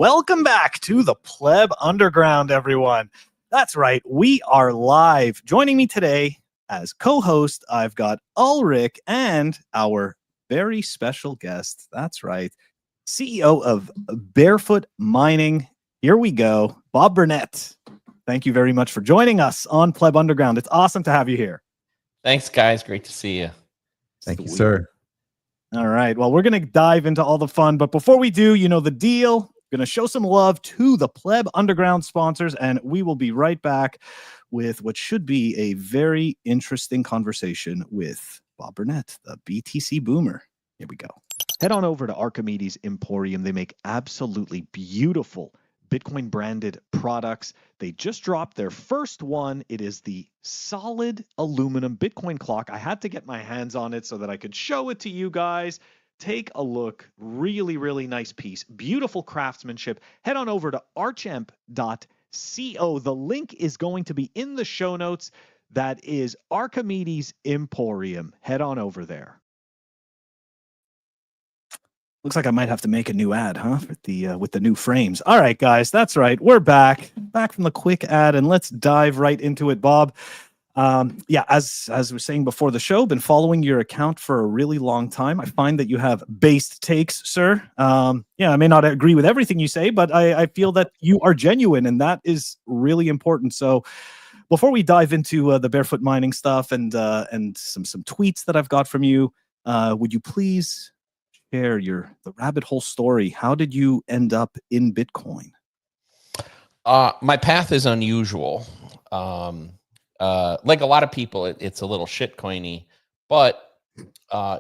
Welcome back to the Pleb Underground, everyone. That's right, we are live. Joining me today as co-host, I've got Ulrich and our very special guest. That's right, CEO of Barefoot Mining. Here we go, Bob Burnett. Thank you very much for joining us on Pleb Underground. It's awesome to have you here. Thanks, guys. Great to see you. Thank you, sir. All right. Well, we're going to dive into all the fun. But before we do, you know the deal. Going to show some love to the Pleb Underground sponsors, and we will be right back with what should be a very interesting conversation with Bob Burnett, the BTC boomer. Here we go. Head on over to Archimedes Emporium. They make absolutely beautiful Bitcoin branded products. They just dropped their first one. It is the solid aluminum Bitcoin clock. I had to get my hands on it so that I could show it to you guys. Take a look. Really, really nice piece. Beautiful craftsmanship. Head on over to archemp.co. The link is going to be in the show notes. That is Archimedes Emporium. Head on over there. Looks like I might have to make a new ad, huh? With the new frames. All right, guys, that's right. We're back from the quick ad, and let's dive right into it, Bob. Yeah, as we were saying before the show, been following your account for a really long time. I find that you have based takes, sir. Yeah, I may not agree with everything you say, but I feel that you are genuine, and that is really important. So before we dive into the barefoot mining stuff and some tweets that I've got from you, would you please share the rabbit hole story? How did you end up in Bitcoin? My path is unusual. Like a lot of people, it's a little shitcoiny, but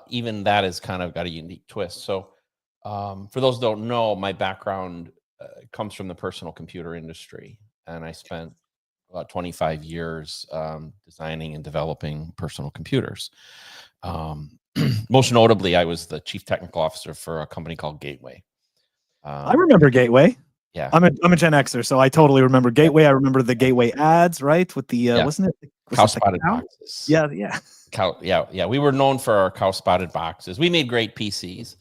even that has kind of got a unique twist. So for those who don't know, my background comes from the personal computer industry, and I spent about 25 years designing and developing personal computers. Most notably, I was the chief technical officer for a company called Gateway. I remember Gateway. Yeah, I'm a Gen Xer, so I totally remember Gateway. I remember the Gateway ads, right? With the wasn't it cow spotted boxes? Yeah. Yeah. We were known for our cow spotted boxes. We made great PCs.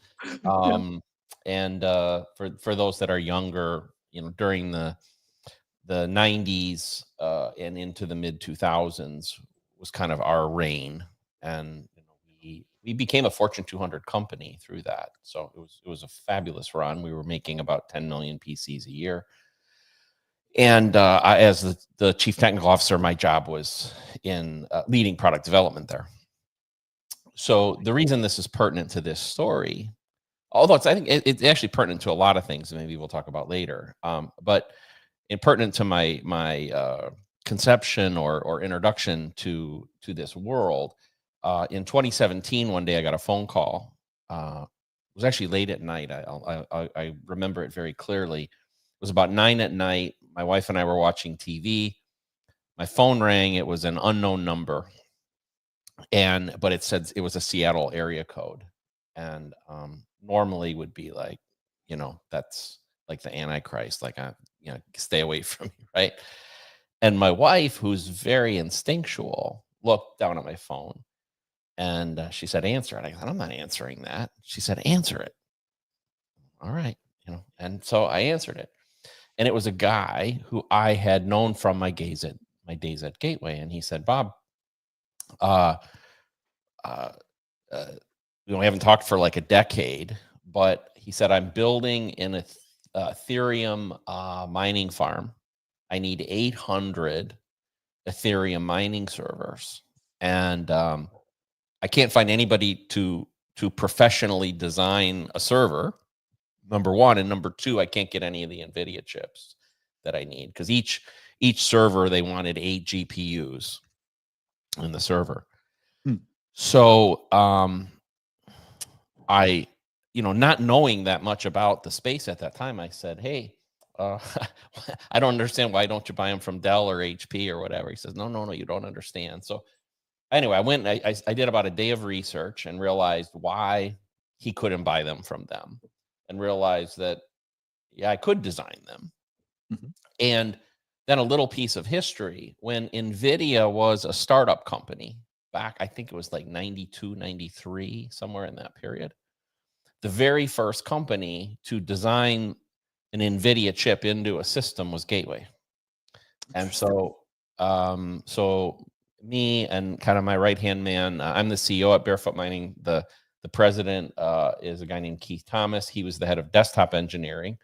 And for those that are younger, during the 90s and into the mid 2000s was kind of our reign, and we became a Fortune 200 company through that. So it was a fabulous run. We were making about 10 million PCs a year. And as the chief technical officer, my job was in leading product development there. So the reason this is pertinent to this story, although I think it's actually pertinent to a lot of things that maybe we'll talk about later, but pertinent to my conception or introduction to this world. In 2017, one day I got a phone call. It was actually late at night. I remember it very clearly. It was about 9 at night. My wife and I were watching TV. My phone rang. It was an unknown number, but it said it was a Seattle area code, and normally would be like, that's like the Antichrist, like stay away from me, right? And my wife, who's very instinctual, looked down at my phone. And she said, answer it. I said, I'm not answering that. She said, answer it. All right. And so I answered it. And it was a guy who I had known from my days at Gateway. And he said, Bob, we haven't talked for like a decade, but he said, I'm building an Ethereum mining farm. I need 800 Ethereum mining servers. And I can't find anybody to professionally design a server, number one, and number two, I can't get any of the NVIDIA chips that I need, because each server, they wanted 8 GPUs in the server. So I, not knowing that much about the space at that time, I said, hey, I don't understand, why don't you buy them from Dell or HP or whatever? He says, no, you don't understand. So anyway, I went and I did about a day of research and realized why he couldn't buy them from them, and realized that, I could design them. Mm-hmm. And then a little piece of history, when NVIDIA was a startup company back, I think it was like 92, 93, somewhere in that period, the very first company to design an NVIDIA chip into a system was Gateway. And so, so me and kind of my right-hand man, I'm the CEO at Barefoot Mining. The president is a guy named Keith Thomas. He was the head of desktop engineering.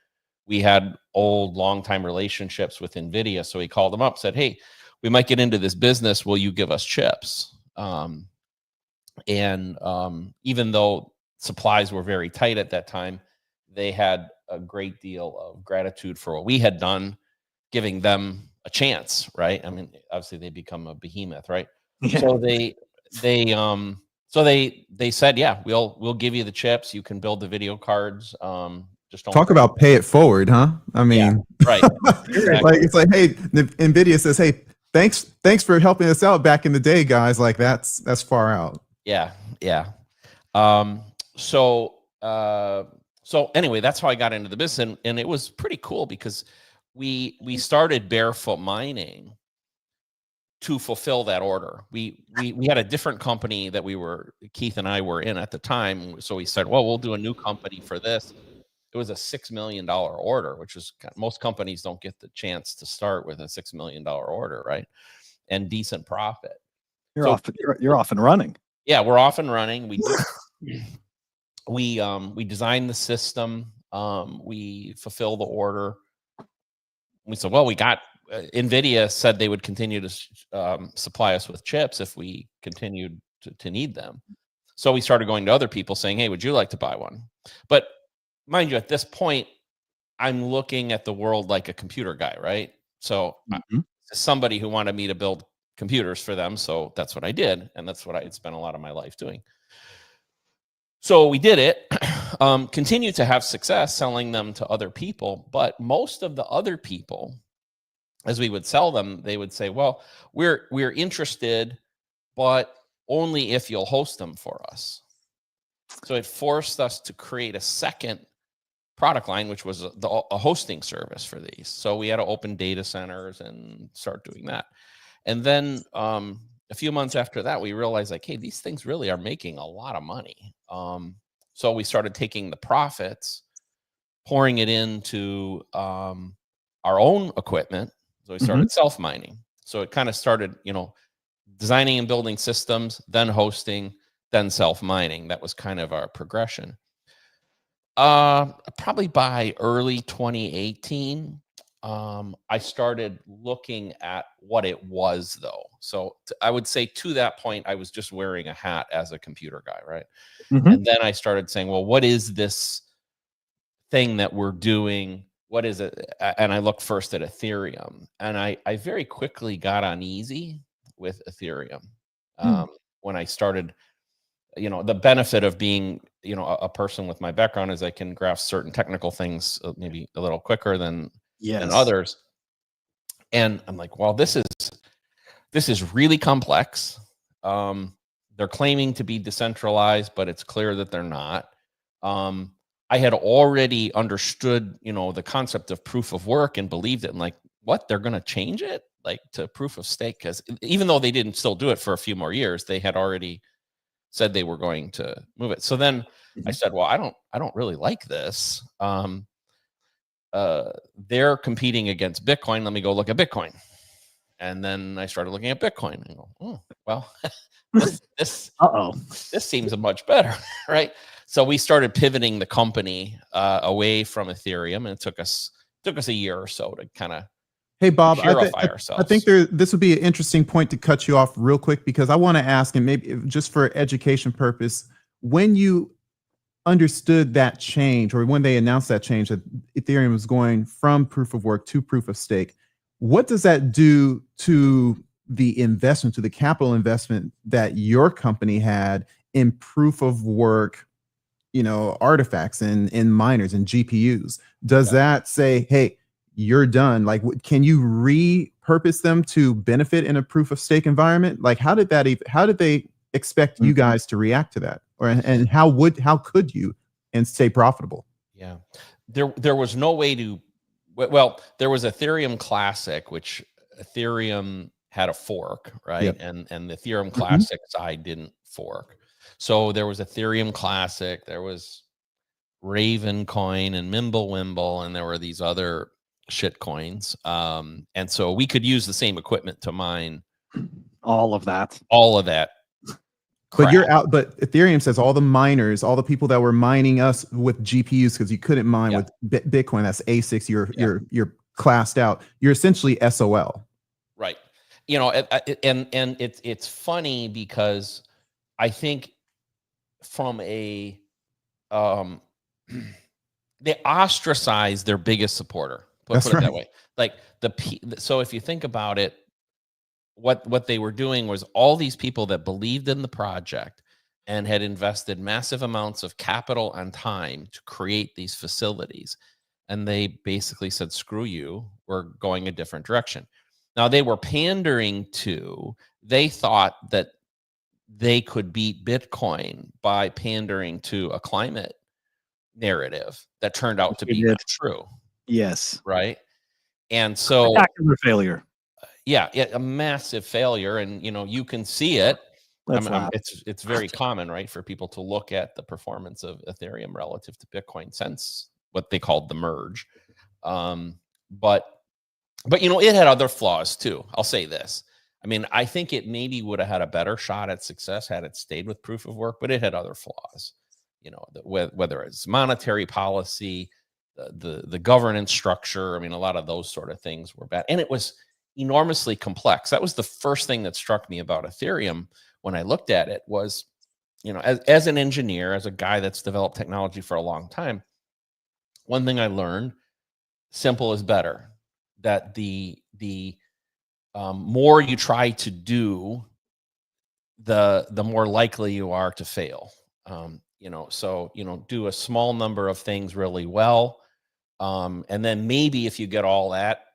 We had old, long-time relationships with NVIDIA. So he called them up, said, hey, we might get into this business. Will you give us chips? Even though supplies were very tight at that time, they had a great deal of gratitude for what we had done, giving them a chance, right? I mean, obviously they become a behemoth, right? Yeah. So they said, yeah, we'll give you the chips. You can build the video cards. Just don't talk about pay it forward, huh? I mean, yeah, right. Exactly. Like it's like, hey, NVIDIA says, hey, thanks for helping us out back in the day, guys. Like that's far out. Yeah. So anyway, that's how I got into the business, and it was pretty cool because we started Barefoot Mining to fulfill that order. We had a different company that Keith and I were in at the time. So we said, well, we'll do a new company for this. It was a $6 million order, which is, most companies don't get the chance to start with a $6 million order, right? And decent profit. You're off and running. Yeah, we're off and running. We designed the system. We fulfill the order. We said, well, we got NVIDIA said they would continue to supply us with chips if we continued to need them. So we started going to other people saying, hey, would you like to buy one? But mind you, at this point, I'm looking at the world like a computer guy, right? So somebody who wanted me to build computers for them. So that's what I did. And that's what I had spent a lot of my life doing. So we did it, continued to have success selling them to other people. But most of the other people, as we would sell them, they would say, well, we're interested, but only if you'll host them for us. So it forced us to create a second product line, which was a hosting service for these. So we had to open data centers and start doing that. And then a few months after that, we realized like, hey, these things really are making a lot of money. So we started taking the profits, pouring it into our own equipment. So we started self-mining. So it kind of started, designing and building systems, then hosting, then self-mining. That was kind of our progression. Probably by early 2018, I started looking at what it was, though. So I would say to that point, I was just wearing a hat as a computer guy, right? And then I started saying, well, what is this thing that we're doing? What is it? And I looked first at Ethereum, and I very quickly got uneasy with Ethereum. When I started, the benefit of being, a person with my background is I can grasp certain technical things maybe a little quicker than others. And I'm like, well, this is really complex. They're claiming to be decentralized, but it's clear that they're not. I had already understood, the concept of proof of work and believed it. And like, what, they're going to change it like to proof of stake? Because even though they didn't still do it for a few more years, they had already said they were going to move it. So then I said, well, I don't really like this. They're competing against Bitcoin. Let me go look at Bitcoin. And then I started looking at Bitcoin and go, oh, well, this seems much better, right? So we started pivoting the company away from Ethereum, and it took us a year or so to kind of purify ourselves. I think this would be an interesting point to cut you off real quick, because I want to ask, and maybe just for education purpose, when you understood that change, or when they announced that change that Ethereum was going from proof of work to proof of stake, what does that do to the investment, to the capital investment that your company had in proof of work, artifacts and in miners and GPUs? Does that say, hey, you're done? Like, can you repurpose them to benefit in a proof of stake environment? Like, how did they expect you guys to react to that? And how could you and stay profitable? Yeah, there was no way to. Well, there was Ethereum Classic, which Ethereum had a fork, right? Yep. And the Ethereum Classic side didn't fork. So there was Ethereum Classic. There was Raven coin and Mimblewimble, and there were these other shit coins. And so we could use the same equipment to mine All of that. all of that. But you're crap. out. But Ethereum says all the miners, all the people that were mining us with GPUs because you couldn't mine Yeah. with Bitcoin. That's ASICs. You're classed out. You're essentially SOL. Right. You know, and it's funny because I think from a they ostracize their biggest supporter. Put it that way. Like so if you think about it, what they were doing was all these people that believed in the project and had invested massive amounts of capital and time to create these facilities. And they basically said, screw you, we're going a different direction. Now they were pandering to, they thought that they could beat Bitcoin by pandering to a climate narrative that turned out to be not true. Yes. Right. And so spectacular failure. Yeah, a massive failure, and you can see it. It's very common, right, for people to look at the performance of Ethereum relative to Bitcoin since what they called the merge. But it had other flaws too. I'll say this. I mean, I think it maybe would have had a better shot at success had it stayed with proof of work, but it had other flaws. Whether it's monetary policy, the governance structure. I mean, a lot of those sort of things were bad, and it was enormously complex. That was the first thing that struck me about Ethereum when I looked at it was, as an engineer, as a guy that's developed technology for a long time, one thing I learned, simple is better. That the more you try to do, the more likely you are to fail. So do a small number of things really well, and then maybe if you get all that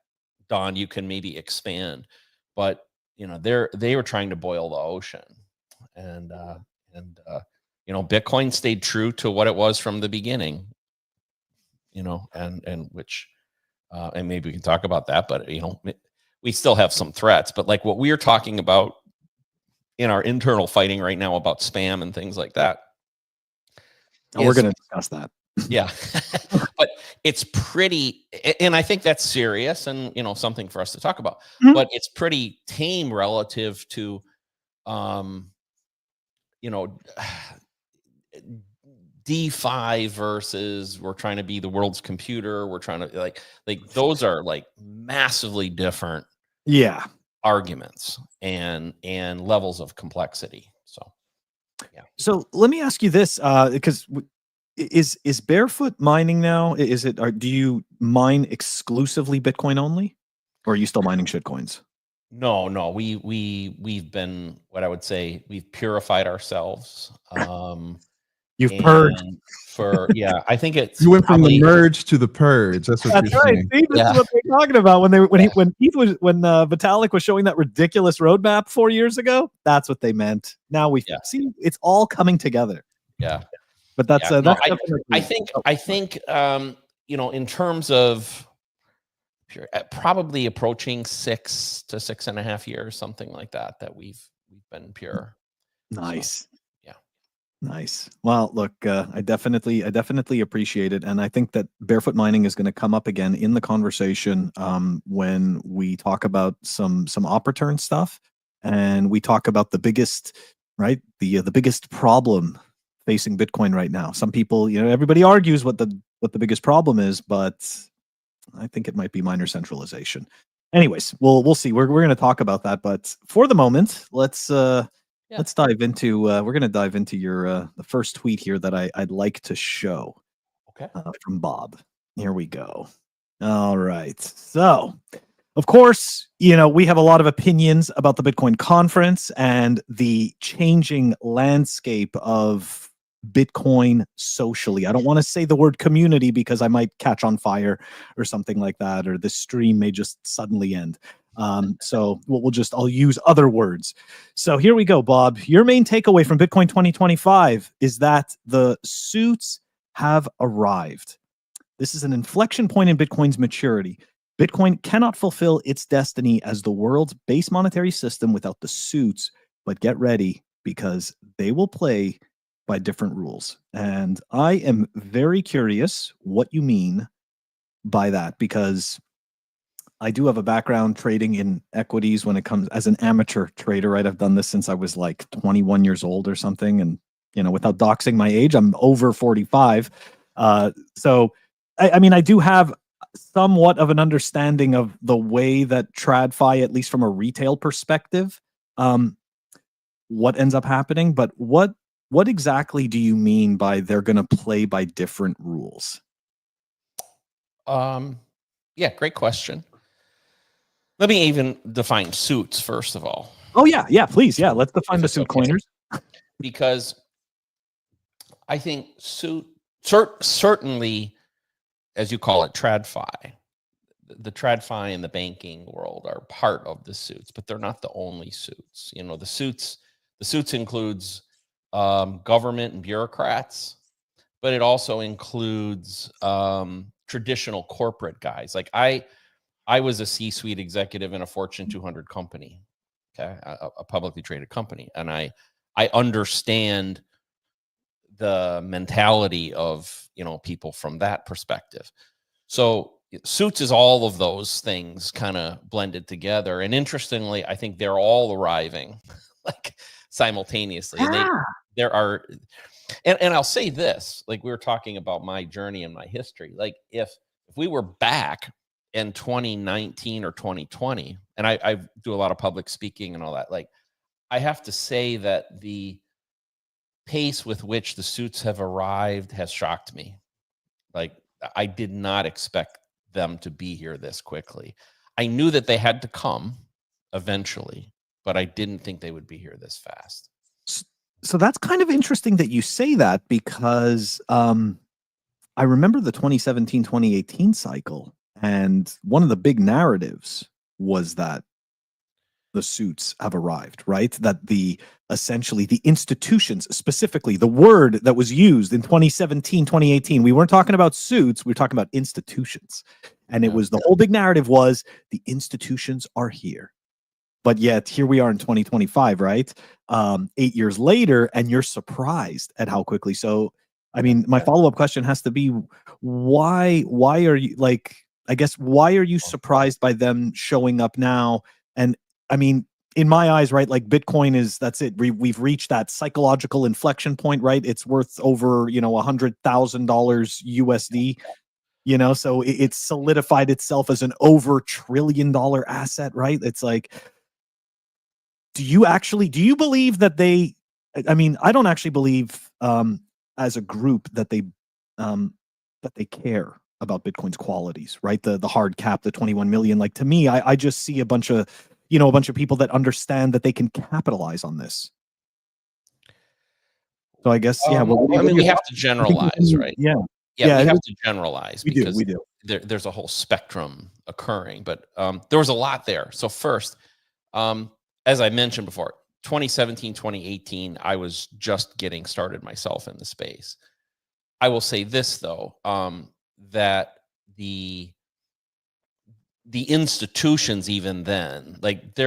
done, you can maybe expand. But they were trying to boil the ocean, and Bitcoin stayed true to what it was from the beginning. And which and maybe we can talk about that, but we still have some threats. But like what we're talking about in our internal fighting right now about spam and things like that. We're going to discuss that. Yeah. But it's pretty, and I think that's serious and, something for us to talk about, but it's pretty tame relative to, DeFi versus we're trying to be the world's computer. We're trying to like those are like massively different arguments and levels of complexity. So, yeah. So let me ask you this, because is Barefoot mining now? Do you mine exclusively Bitcoin only, or are you still mining shitcoins? No, we've been, what I would say, we've purified ourselves. You've purged. I think it's you went from the merge to the purge. That's what you're right. saying. See, this is what they're talking about when Vitalik was showing that ridiculous roadmap 4 years ago. That's what they meant. Now we see it's all coming together. Yeah, but that's I think in terms of probably approaching 6 to 6.5 years, something like that we've been pure. Nice. So, nice. Well, look, I definitely appreciate it, and I think that barefoot mining is going to come up again in the conversation when we talk about some op return stuff, and we talk about the biggest biggest problem facing Bitcoin right now. Some people, everybody argues what the biggest problem is, but I think it might be miner centralization. Anyways, we'll see. We're going to talk about that, but for the moment, let's dive into. We're going to dive into your the first tweet here that I'd like to show. Okay. From Bob. Here we go. All right. So, of course, we have a lot of opinions about the Bitcoin conference and the changing landscape of Bitcoin socially. I don't want to say the word community because I might catch on fire or something like that, or the stream may just suddenly end. So I'll use other words. So here we go, Bob. Your main takeaway from Bitcoin 2025 is that the suits have arrived. This is an inflection point in Bitcoin's maturity. Bitcoin cannot fulfill its destiny as the world's base monetary system without the suits, but get ready because they will play by different rules. And I am very curious what you mean by that, because I do have a background trading in equities when it comes as an amateur trader, right? I've done this since I was like 21 years old or something. And, without doxing my age, I'm over 45. So, I mean, I do have somewhat of an understanding of the way that TradFi, at least from a retail perspective, what ends up happening. But what exactly do you mean by they're going to play by different rules? Yeah, great question. Let me even define suits first of all. Oh yeah, please, yeah. Let's define the suit coiners, because I think certainly, as you call it, TradFi, the TradFi and the banking world are part of the suits, but they're not the only suits. The suits includes government and bureaucrats, but it also includes traditional corporate guys. Like I was a C-suite executive in a Fortune 200 company, okay, a publicly traded company, and I understand the mentality of people from that perspective. So suits is all of those things kind of blended together, and interestingly, I think they're all arriving like simultaneously. And there are, and I'll say this, like we were talking about my journey and my history. Like if we were back in 2019 or 2020, and I do a lot of public speaking and all that, like I have to say that the pace with which the suits have arrived has shocked me. Like I did not expect them to be here this quickly. I knew that they had to come eventually, but I didn't think they would be here this fast. So that's kind of interesting that you say that, because I remember the 2017-2018 cycle, and one of the big narratives was that the suits have arrived, right? That essentially the institutions, specifically the word that was used in 2017, 2018, we weren't talking about suits, we were talking about institutions. And it was, the whole big narrative was the institutions are here. But yet here we are in 2025, right? 8 years later, and you're surprised at how quickly. So, I mean, my follow-up question has to be, why are you, like, I guess, why are you surprised by them showing up now? And I mean, in my eyes, right, like Bitcoin that's it. We've reached that psychological inflection point, right? It's worth over, $100,000 USD, so it's solidified itself as an over $1 trillion asset, right? It's like, do you believe that I mean, I don't actually believe as a group that they care about Bitcoin's qualities, right? The hard cap, the 21 million. Like, to me, I just see a bunch of people that understand that they can capitalize on this. So I guess, yeah. Well, I mean, we have to generalize, right? Yeah. We have to generalize because we do. There's a whole spectrum occurring, but there was a lot there. So first, as I mentioned before, 2017, 2018, I was just getting started myself in the space. I will say this though, that the institutions even then, like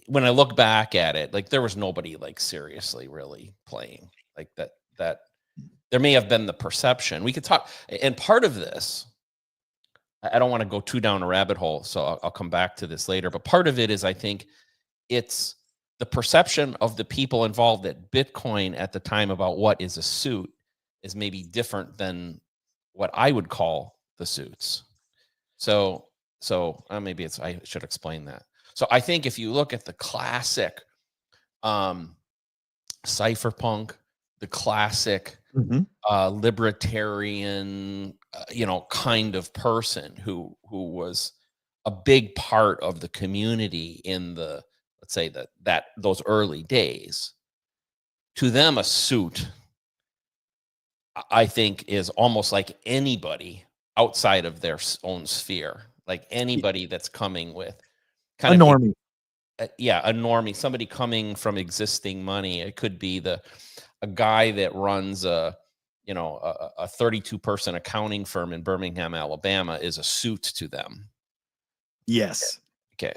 when I look back at it, like there was nobody like seriously really playing like that. There may have been the perception. We could talk, and part of this, I don't want to go too down a rabbit hole, so I'll come back to this later. But part of it is, I think, it's the perception of the people involved at Bitcoin at the time about what is a suit is maybe different than what I would call the suits. So maybe I should explain that. So I think if you look at the classic cypherpunk, the classic libertarian, kind of person who was a big part of the community in the, let's say those early days, to them a suit, I think, is almost like anybody outside of their own sphere, like anybody that's coming with kind of normie. A normie, somebody coming from existing money. It could be a guy that runs a 32-person accounting firm in Birmingham, Alabama, is a suit to them. Yes. Okay.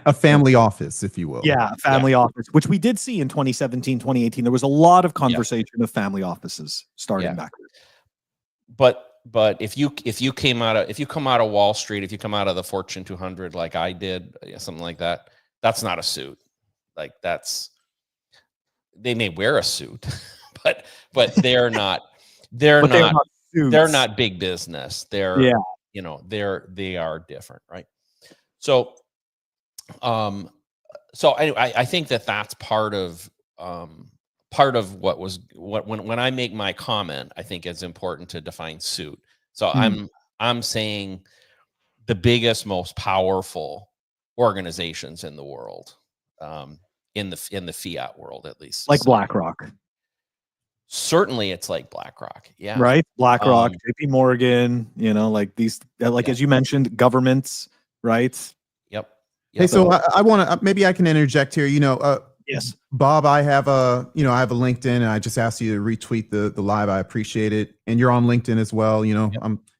A family office, if you will. Yeah, family office, which we did see in 2017, 2018. There was a lot of conversation of family offices starting back then. But if you come out of Wall Street, if you come out of the Fortune 200 like I did, something like that, that's not a suit. Like they may wear a suit, but they're not big business. They are different, right? So anyway, I think that's part of when I make my comment, I think it's important to define suit. So I'm saying the biggest, most powerful organizations in the world, in the fiat world, at least, like BlackRock. Certainly, it's like BlackRock, yeah, right. BlackRock, JP Morgan, like these, as you mentioned, governments, right? Yep. Hey, so I want to maybe I can interject here. Yes, Bob, I have a LinkedIn, and I just asked you to retweet the live. I appreciate it, and you're on LinkedIn as well.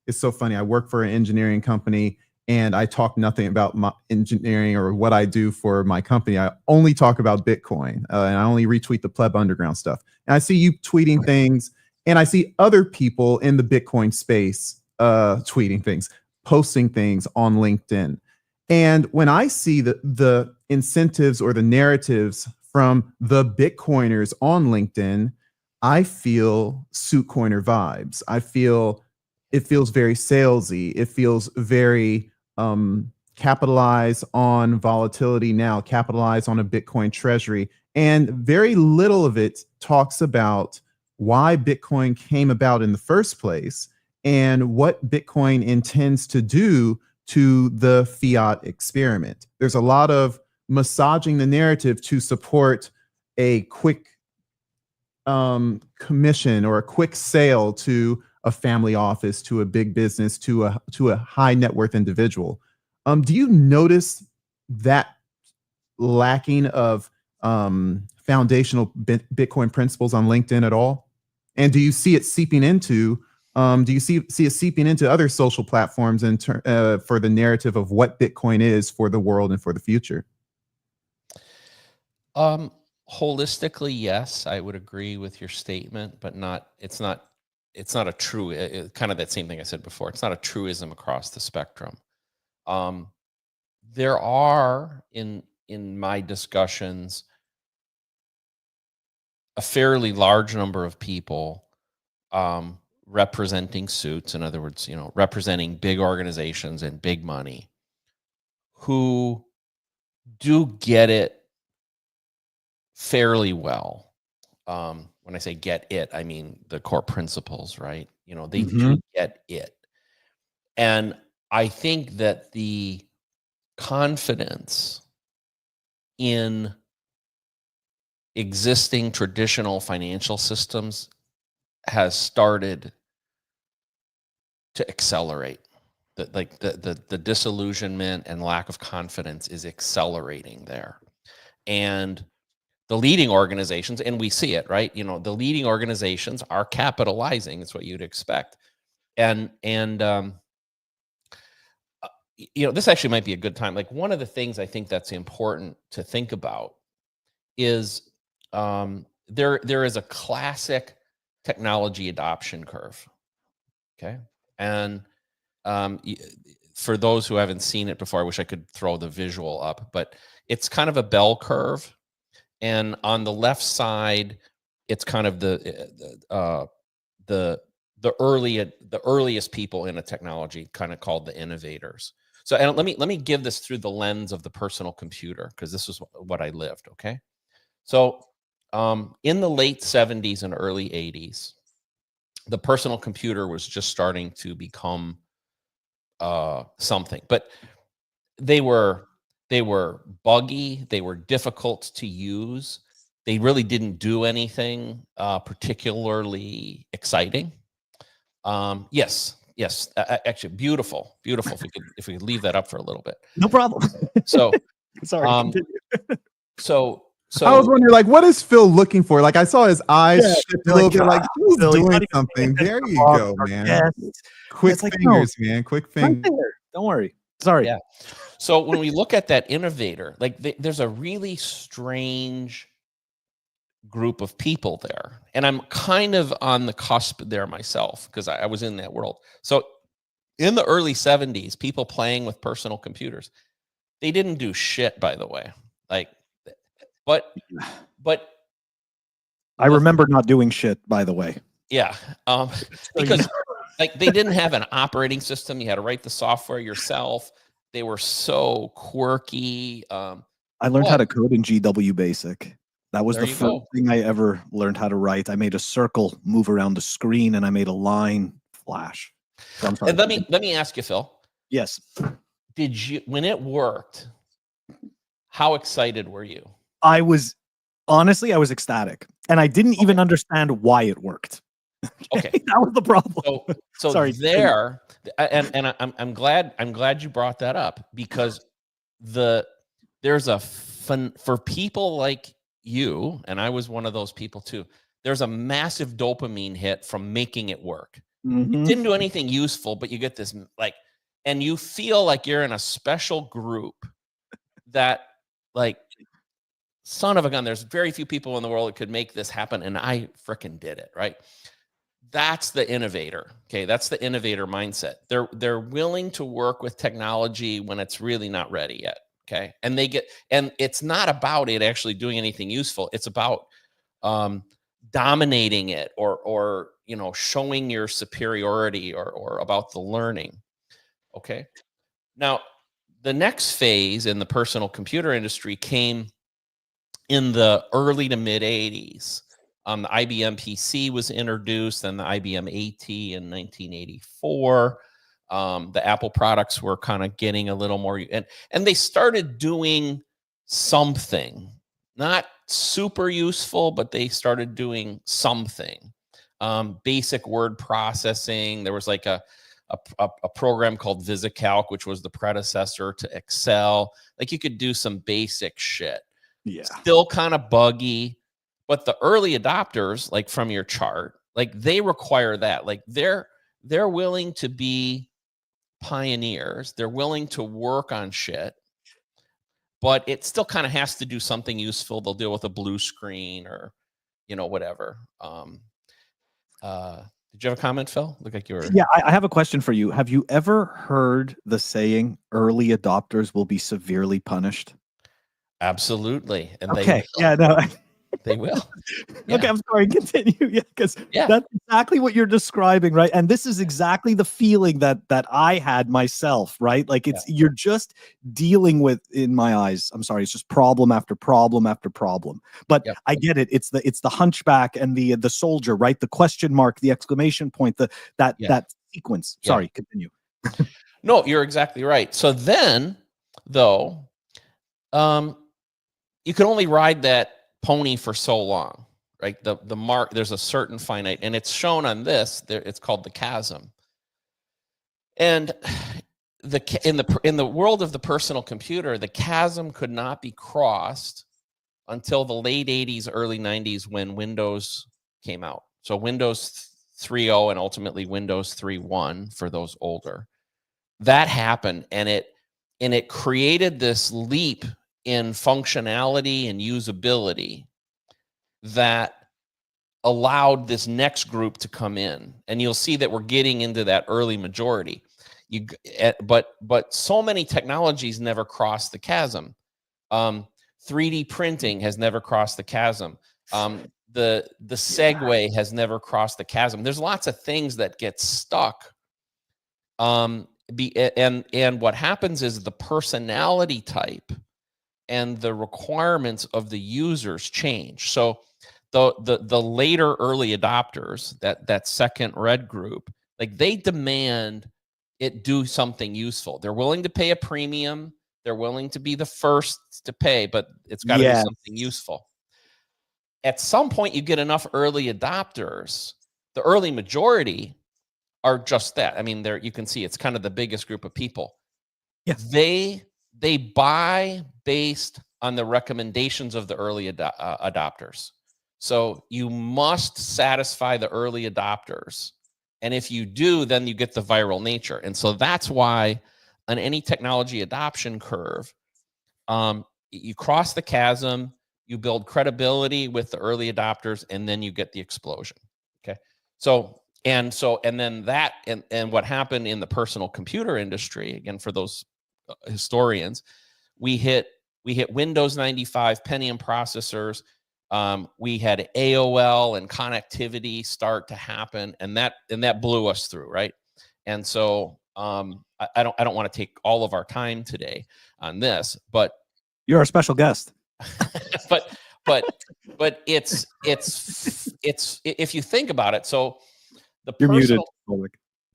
It's so funny. I work for an engineering company, and I talk nothing about my engineering or what I do for my company. I only talk about Bitcoin, and I only retweet the Pleb Underground stuff. And I see you tweeting things, and I see other people in the Bitcoin space tweeting things, posting things on LinkedIn. And when I see the incentives or the narratives from the Bitcoiners on LinkedIn, I feel suitcoiner vibes. It feels very salesy. It feels very capitalize on volatility now, capitalize on a Bitcoin treasury. And very little of it talks about why Bitcoin came about in the first place and what Bitcoin intends to do to the fiat experiment. There's a lot of massaging the narrative to support a quick commission or a quick sale to a family office, to a big business, to a high net worth individual. Do you notice that lacking of foundational Bitcoin principles on LinkedIn at all? And do you see it seeping into other social platforms for the narrative of what Bitcoin is for the world and for the future? Holistically, yes, I would agree with your statement, but it's not a true, kind of that same thing I said before. It's not a truism across the spectrum. There are in my discussions a fairly large number of people representing suits, in other words, representing big organizations and big money, who do get it fairly well. When I say get it, I mean the core principles, right? They do get it. And I think that the confidence in existing traditional financial systems has started to accelerate. The disillusionment and lack of confidence is accelerating there. And the leading organizations, and we see it, right? The leading organizations are capitalizing. It's what you'd expect. And this actually might be a good time. Like, one of the things I think that's important to think about is there is a classic technology adoption curve. Okay. And for those who haven't seen it before, I wish I could throw the visual up, but it's kind of a bell curve. And on the left side, it's kind of the earliest people in a technology, kind of called the innovators. So, and let me give this through the lens of the personal computer, because this is what I lived. Okay. So in the late 70s and early 80s, the personal computer was just starting to become something, but they were buggy. They were difficult to use. They really didn't do anything particularly exciting. Yes, actually, beautiful. If we could leave that up for a little bit. No problem. So, sorry. So I was wondering, like, what is Phil looking for? Like, I saw his eyes shift a little bit. Like, he's doing something. There you go, man. Quick fingers, man. Quick fingers. Don't worry. Sorry. Yeah. So when we look at that innovator, like there's a really strange group of people there. And I'm kind of on the cusp there myself because I was in that world. So in the early 70s, people playing with personal computers, they didn't do shit, by the way. Like, but I remember not doing shit, by the way. yeah, because like they didn't have an operating system. You had to write the software yourself. They were so quirky. I learned how to code in GW Basic. That was the first thing I ever learned how to write. I made a circle move around the screen, and I made a line flash. So I'm sorry. And let me ask you, Phil. Yes. Did you, when it worked, how excited were you? I was ecstatic, and I didn't even understand why it worked. Okay, that was the problem. So sorry. There, and I'm glad you brought that up, because there's a fun for people like you, and I was one of those people too. There's a massive dopamine hit from making it work. Mm-hmm. It didn't do anything useful, but you get this like, and you feel like you're in a special group that, like, son of a gun, there's very few people in the world that could make this happen, and I frickin' did it, right? That's the innovator. Okay, that's the innovator mindset. They're willing to work with technology when it's really not ready yet. Okay, and it's not about it actually doing anything useful. It's about dominating it, or showing your superiority, or about the learning. Okay, now the next phase in the personal computer industry came in the early to mid 80s. The IBM PC was introduced, and the IBM AT in 1984. The Apple products were kind of getting a little more, and they started doing something, not super useful, but they started doing something. Basic word processing. There was like a program called VisiCalc, which was the predecessor to Excel. Like, you could do some basic shit. Yeah. Still kind of buggy. But the early adopters, like from your chart, like they require that. Like they're willing to be pioneers. They're willing to work on shit, but it still kind of has to do something useful. They'll deal with a blue screen or, whatever. Did you have a comment, Phil? Look like you were. Yeah, I have a question for you. Have you ever heard the saying, early adopters will be severely punished? Absolutely. And okay. They will. Yeah, no. They will. Yeah. Okay, I'm sorry. Continue. Yeah, because that's exactly what you're describing, right? And this is exactly the feeling that I had myself, right? Like you're just dealing with, in my eyes, I'm sorry, it's just problem after problem after problem. But I get it. It's the hunchback and the soldier, right? The question mark, the exclamation point, that sequence. Sorry, continue. No, you're exactly right. So then, though, you can only ride that pony for so long, right? The mark, there's a certain finite, and it's shown on this. It's called the chasm. And in the world of the personal computer, the chasm could not be crossed until the late 80s, early 90s, when Windows came out. So Windows 3.0 and ultimately Windows 3.1 for those older. That happened, and it created this leap in functionality and usability that allowed this next group to come in. And you'll see that we're getting into that early majority. But so many technologies never crossed the chasm. 3D printing has never crossed the chasm. The Segway has never crossed the chasm. There's lots of things that get stuck. And what happens is the personality type and the requirements of the users change. So the later early adopters, that second red group, like they demand it do something useful. They're willing to pay a premium. They're willing to be the first to pay, but it's got to do something useful. At some point, you get enough early adopters. The early majority are just that. I mean, you can see it's kind of the biggest group of people. Yeah. They buy based on the recommendations of the early adopters. So you must satisfy the early adopters. And if you do, then you get the viral nature. And so that's why on any technology adoption curve, you cross the chasm, you build credibility with the early adopters, and then you get the explosion. Okay. And what happened in the personal computer industry, again, for those historians, we hit Windows 95 Pentium processors. We had AOL and connectivity start to happen, and that blew us through, right? And so I don't want to take all of our time today on this, but you're a special guest. but it's if you think about it, so the You're muted.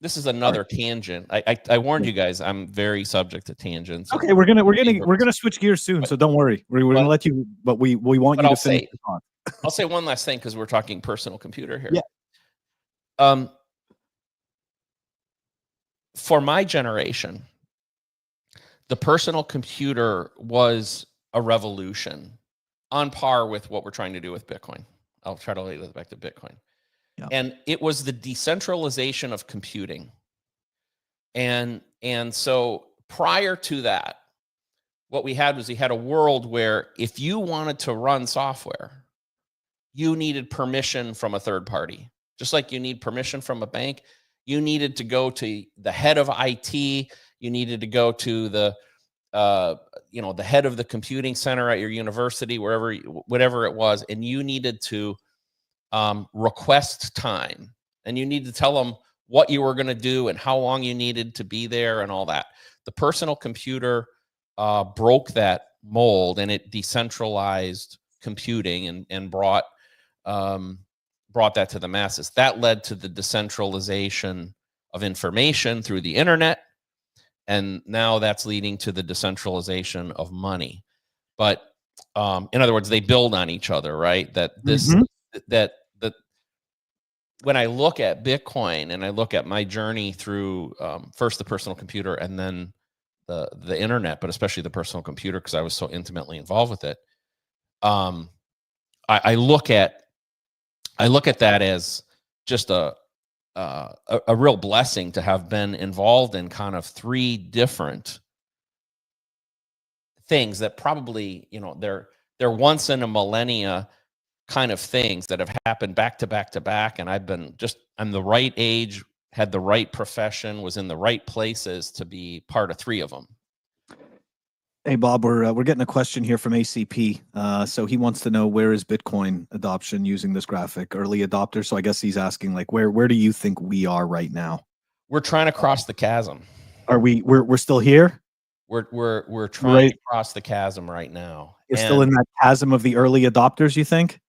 This is another tangent. I warned you guys, I'm very subject to tangents. Okay, we're gonna switch gears soon, so don't worry. We're gonna let you, but we want you to finish the thought. I'll say one last thing because we're talking personal computer here. Yeah. For my generation, the personal computer was a revolution on par with what we're trying to do with Bitcoin. I'll try to relate it back to Bitcoin. Yeah. And it was the decentralization of computing. And so prior to that, what we had a world where if you wanted to run software, you needed permission from a third party. Just like you need permission from a bank, you needed to go to the head of IT, you needed to go to the the head of the computing center at your university, whatever it was, and you needed to request time, and you need to tell them what you were going to do and how long you needed to be there and all that. The personal computer broke that mold, and it decentralized computing and brought that to the masses. That led to the decentralization of information through the internet, and now that's leading to the decentralization of money. But in other words, they build on each other, right? That when I look at Bitcoin and I look at my journey through first the personal computer and then the internet, but especially the personal computer because I was so intimately involved with it, I look at that as just a real blessing to have been involved in kind of three different things that probably, they're once in a millennia kind of things that have happened back to back to back. And I'm the right age, had the right profession, was in the right places to be part of three of them. Hey, Bob, we're getting a question here from ACP. So he wants to know, where is Bitcoin adoption using this graphic? Early adopter. So I guess he's asking, like, where do you think we are right now? We're trying to cross the chasm. Are we're still here? We're trying to cross the chasm right now. We're still in that chasm of the early adopters, you think?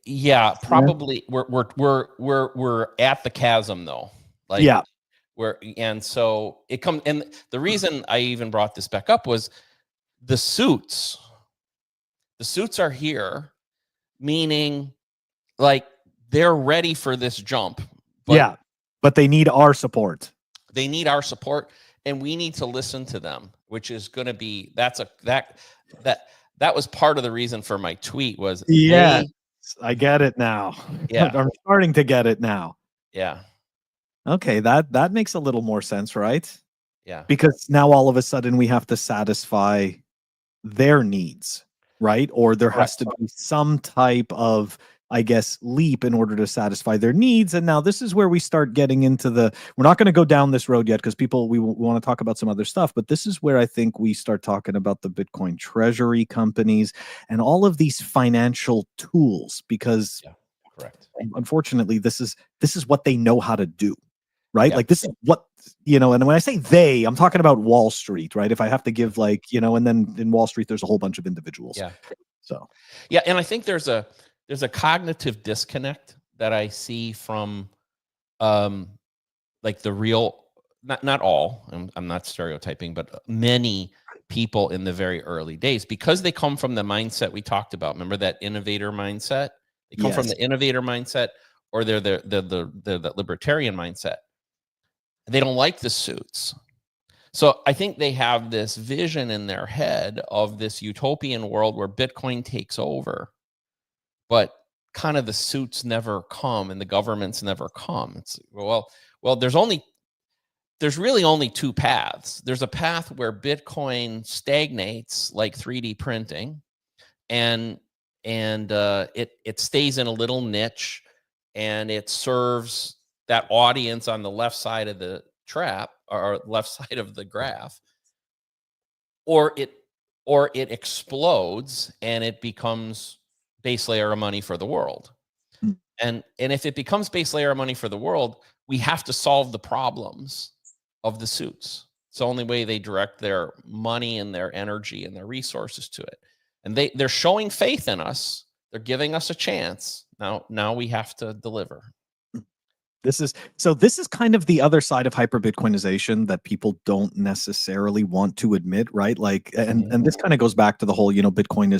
Yeah, probably. We're at the chasm though. Like, yeah. And so it comes, and the reason I even brought this back up was the suits are here, meaning like they're ready for this jump. But they need our support. They need our support, and we need to listen to them, which is going to be, that was part of the reason for my tweet was, I get it now. Yeah. I'm starting to get it now. Yeah. Okay, that makes a little more sense, right? Yeah. Because now all of a sudden we have to satisfy their needs, right? Or there has to be some type of, I guess, leap in order to satisfy their needs. And now this is where we start getting into we're not going to go down this road yet because we want to talk about some other stuff, but this is where I think we start talking about the Bitcoin treasury companies and all of these financial tools, because unfortunately, this is what they know how to do. Right? Like this is what, and when I say they, I'm talking about Wall Street, right? If I have to give and then in Wall Street, there's a whole bunch of individuals. Yeah. So, yeah. And I think there's a cognitive disconnect that I see from, like the real, not all, I'm not stereotyping, but many people in the very early days, because they come from the mindset we talked about. Remember that innovator mindset? They come from the innovator mindset, or they're the libertarian mindset. They don't like the suits. So I think they have this vision in their head of this utopian world where Bitcoin takes over, but kind of the suits never come and the governments never come. It's well, there's only there's really only two paths. There's a path where Bitcoin stagnates, like 3D printing, and it stays in a little niche, and it serves that audience on the left side of the trap, or left side of the graph, or it explodes and it becomes base layer of money for the world. And if it becomes base layer of money for the world, we have to solve the problems of the suits. It's the only way they direct their money and their energy and their resources to it. And they're showing faith in us. They're giving us a chance. Now we have to deliver. This is kind of the other side of hyper Bitcoinization that people don't necessarily want to admit, right? Like, and this kind of goes back to the whole, Bitcoin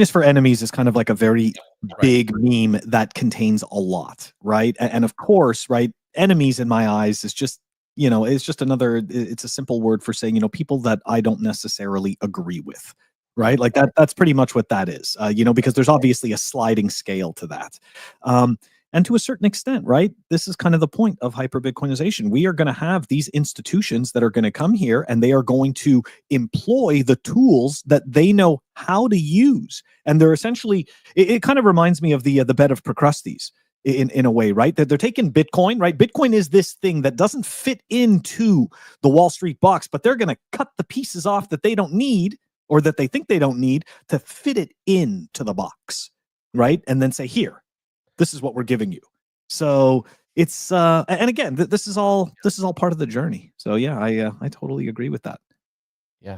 is for enemies is kind of like a very big meme that contains a lot, right? And of course, right, enemies in my eyes is just, it's just it's a simple word for saying, people that I don't necessarily agree with, right? Like that's pretty much what that is, because there's obviously a sliding scale to that. And to a certain extent, right, this is kind of the point of hyper Bitcoinization. We are going to have these institutions that are going to come here, and they are going to employ the tools that they know how to use. And they're essentially, it kind of reminds me of the bed of Procrustes in a way, right? That they're taking Bitcoin, right? Bitcoin is this thing that doesn't fit into the Wall Street box, but they're going to cut the pieces off that they don't need, or that they think they don't need, to fit it into the box, right? And then say, here, this is what we're giving you. So it's and again, this is all part of the journey. So yeah, I totally agree with that. Yeah,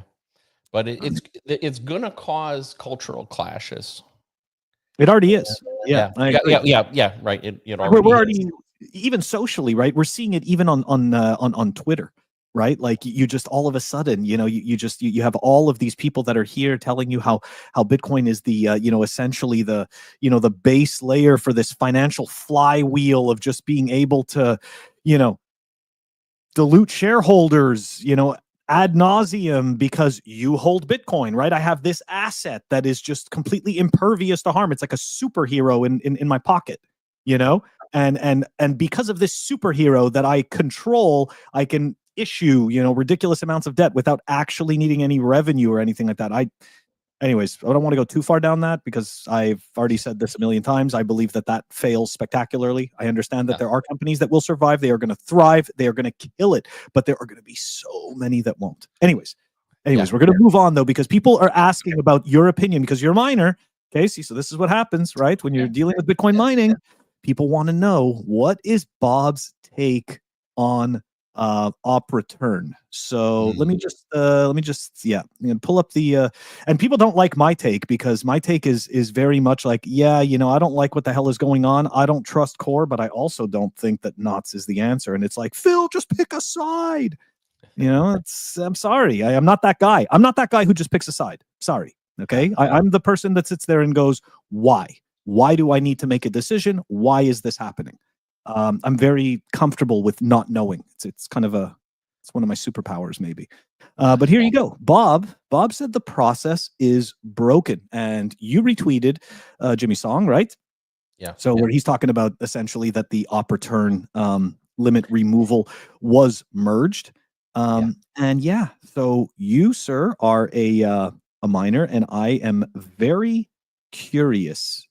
but it's gonna cause cultural clashes. It already is. Yeah, yeah. Right. It already we're already, even socially, right? We're seeing it even on Twitter. Right, like you just all of a sudden, you have all of these people that are here telling you how Bitcoin is the essentially the the base layer for this financial flywheel of just being able to dilute shareholders ad nauseum because you hold Bitcoin, right? I have this asset that is just completely impervious to harm. It's like a superhero in my pocket, and because of this superhero that I control, I can issue ridiculous amounts of debt without actually needing any revenue or anything like that. Anyways, I don't want to go too far down that, because I've already said this a million times. I believe that fails spectacularly. I understand that there are companies that will survive. They are going to thrive. They are going to kill it, but there are going to be so many that won't. Anyways, we're going to move on though, because people are asking about your opinion, because you're a miner, Casey. So this is what happens, right? When you're dealing with Bitcoin mining, people want to know, what is Bob's take on op return. So let me just pull up the and people don't like my take, because my take is very much like, I don't like what the hell is going on. I don't trust core, but I also don't think that knots is the answer. And it's like, Phil, just pick a side. I'm sorry. I'm not that guy. I'm not that guy who just picks a side. Sorry. Okay. I'm the person that sits there and goes, why do I need to make a decision? Why is this happening? I'm very comfortable with not knowing. It's kind of it's one of my superpowers, maybe. But here you go. Bob said the process is broken, and you retweeted Jimmy Song, right? Yeah. So where he's talking about essentially that the op return limit removal was merged. And so you, sir, are a miner, and I am very curious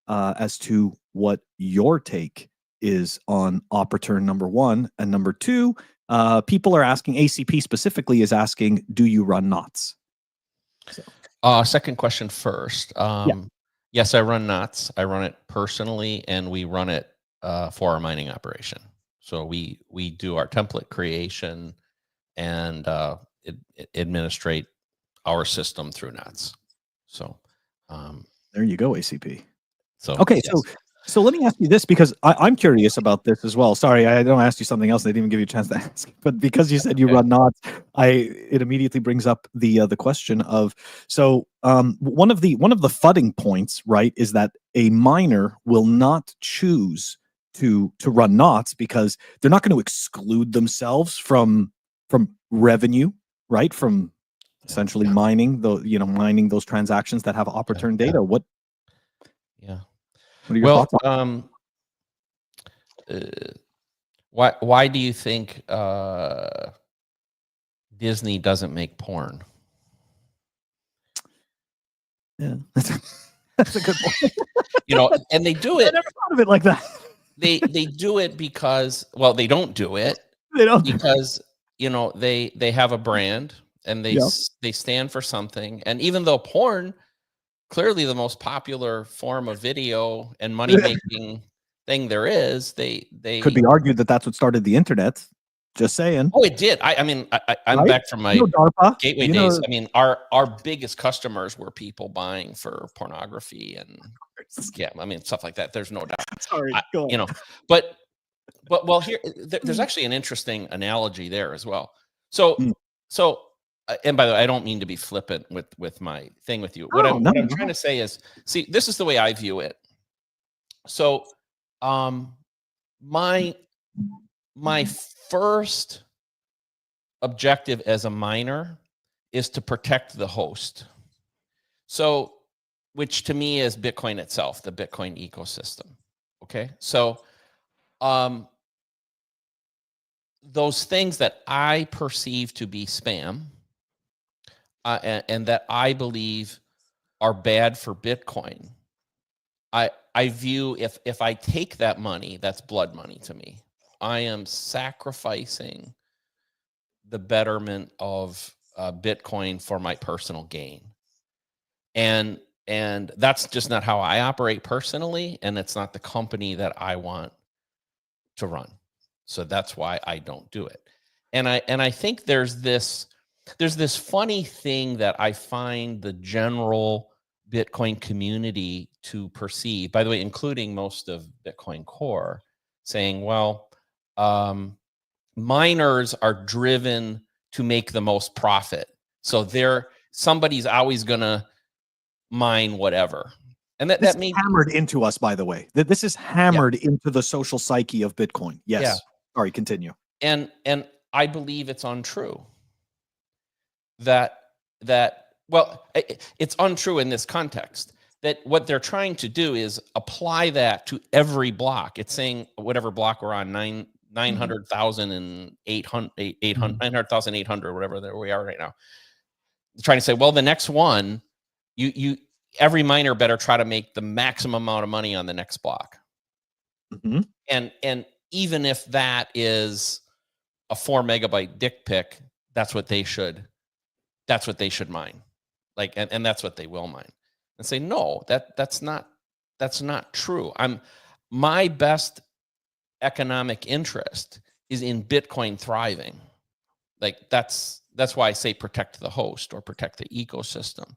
as to what your take is on op return, number one, and number two. People are asking, ACP specifically is asking, do you run knots? Second question first. Yes, I run knots. I run it personally, and we run it for our mining operation. So we do our template creation and administrate our system through knots. So there you go, ACP. So okay, so let me ask you this, because I'm curious about this as well. Sorry, I don't ask you something else. I didn't even give you a chance to ask. But because you said you run knots, it immediately brings up the question of, so one of the fudding points, right, is that a miner will not choose to run knots because they're not going to exclude themselves from revenue, right, from essentially mining those transactions that have op return data. What are your thoughts on? Why do you think Disney doesn't make porn? Yeah, that's a good point. And they do I it. never thought of it like that. They do it because, well, they don't do it They don't. because they have a brand and Yep. they stand for something. And even though porn, clearly the most popular form of video and money making thing there is, they Could be argued that that's what started the internet. Just saying. Oh, it did. I'm Right? back from my DARPA. gateway days. I mean, our biggest customers were people buying for pornography and stuff like that. There's no doubt. Sorry, go on. But well, here there's actually an interesting analogy there as well. So and by the way, I don't mean to be flippant with my thing with you. What I'm trying to say is, see, this is the way I view it. So, my first objective as a miner is to protect the host. So, which to me is Bitcoin itself, the Bitcoin ecosystem. Okay. So, those things that I perceive to be spam and that I believe are bad for Bitcoin, I view if I take that money, that's blood money to me. I am sacrificing the betterment of Bitcoin for my personal gain. And that's just not how I operate personally, and it's not the company that I want to run. So that's why I don't do it. And I think there's this funny thing that I find the general Bitcoin community to perceive, by the way, including most of Bitcoin Core, saying, well, miners are driven to make the most profit. So somebody's always going to mine whatever. And that means hammered into us, by the way. This is hammered into the social psyche of Bitcoin. Yes. Yeah. Sorry, continue. And I believe it's untrue. Well, it's untrue in this context. That what they're trying to do is apply that to every block. It's saying whatever block we're on, 900,000 and 900,800, whatever we are right now. They're trying to say, well, the next one, every miner better try to make the maximum amount of money on the next block. Mm-hmm. And even if that is a 4 megabyte dick pic, that's what they should mine. Like, and that's what they will mine. And say, no, that's not true. My best economic interest is in Bitcoin thriving. Like that's why I say protect the host or protect the ecosystem.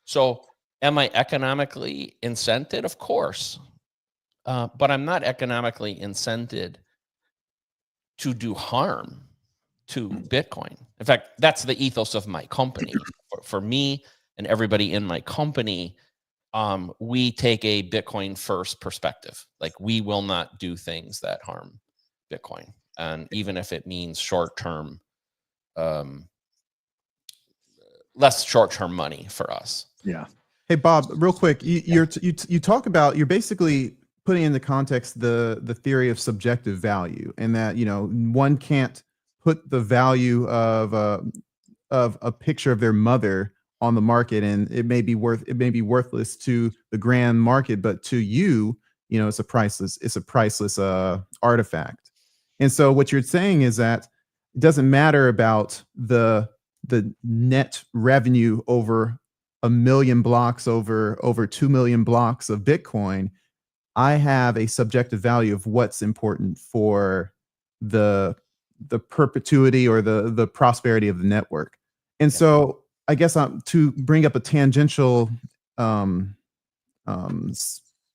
So am I economically incented? Of course. But I'm not economically incented to do harm to Bitcoin. In fact, that's the ethos of my company. For me and everybody in my company, we take a Bitcoin first perspective. Like we will not do things that harm Bitcoin. And even if it means short-term, less short-term money for us. Yeah. Hey, Bob, real quick, you talk about, you're basically putting into context the theory of subjective value, and that, one can't put the value of a picture of their mother on the market, and it may be worthless to the grand market, but to you, it's a priceless artifact. And so what you're saying is that it doesn't matter about the net revenue over 1 million blocks, over 2 million blocks of Bitcoin. I have a subjective value of what's important for the perpetuity or the prosperity of the network. And so I guess to bring up a tangential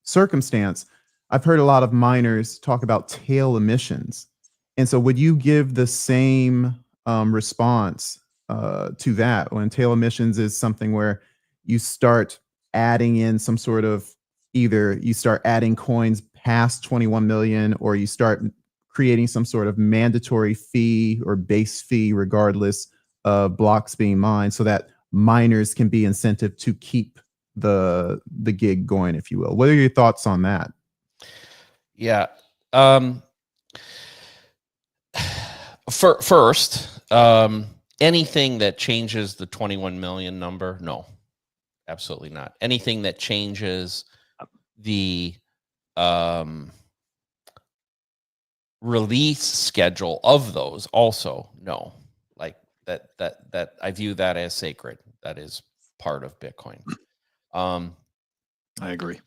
circumstance, I've heard a lot of miners talk about tail emissions. And so would you give the same response to that, when tail emissions is something where you start adding in some sort of, either you start adding coins past 21 million, or you start creating some sort of mandatory fee or base fee regardless of blocks being mined, so that miners can be incentive to keep the gig going, if you will. What are your thoughts on that? Yeah. First, anything that changes the 21 million number, no, absolutely not. Anything that changes the release schedule of those, also no. Like that I view that as sacred. That is part of Bitcoin. I agree.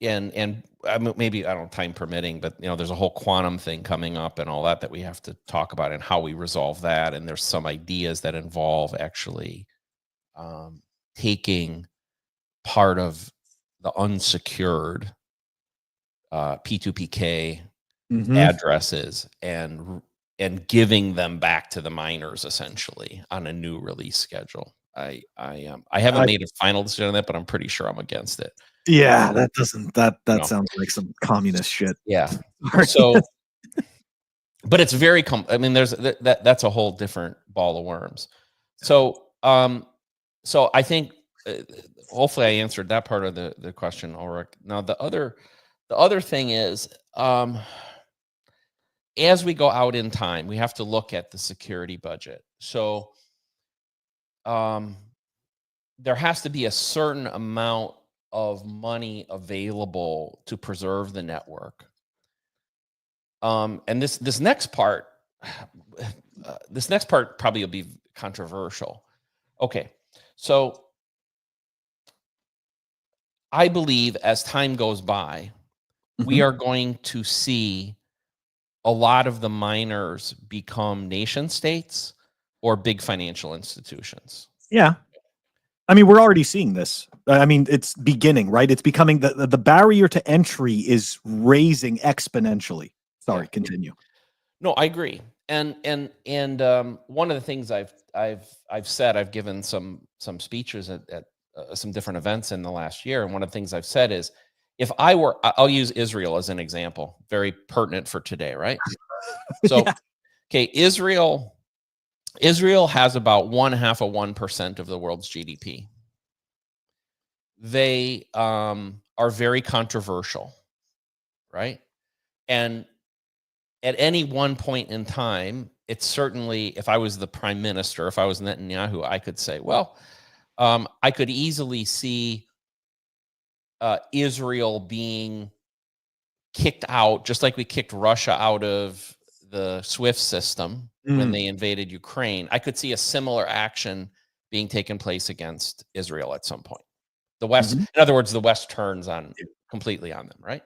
And I mean, maybe, I don't know, time permitting, but there's a whole quantum thing coming up and all that we have to talk about and how we resolve that. And there's some ideas that involve actually taking part of the unsecured P2PK addresses and giving them back to the miners essentially on a new release schedule. I haven't made a final decision on that, but I'm pretty sure I'm against it. Yeah, that doesn't that sounds like some communist shit. Yeah. So, but it's very I mean, there's that's a whole different ball of worms. So, so I think hopefully I answered that part of the question, Ulrich. Now the other thing is, as we go out in time, we have to look at the security budget. So, there has to be a certain amount of money available to preserve the network. And this next part probably will be controversial. Okay, so I believe as time goes by, we are going to see a lot of the miners become nation states or big financial institutions. Yeah. I mean, we're already seeing this. I mean, it's beginning, right? It's becoming the barrier to entry is raising exponentially. Sorry, continue. No, I agree. And one of the things I've said, I've given some speeches at some different events in the last year, and one of the things I've said is, if I'll use Israel as an example, very pertinent for today, right? So, okay, Israel has about 0.5% of the world's GDP. They are very controversial, right? And at any one point in time, it's certainly, if I was the prime minister, if I was Netanyahu, I could say, well, I could easily see Israel being kicked out, just like we kicked Russia out of the SWIFT system when they invaded Ukraine. I could see a similar action being taken place against Israel at some point. The West, in other words, the West turns on completely on them, right?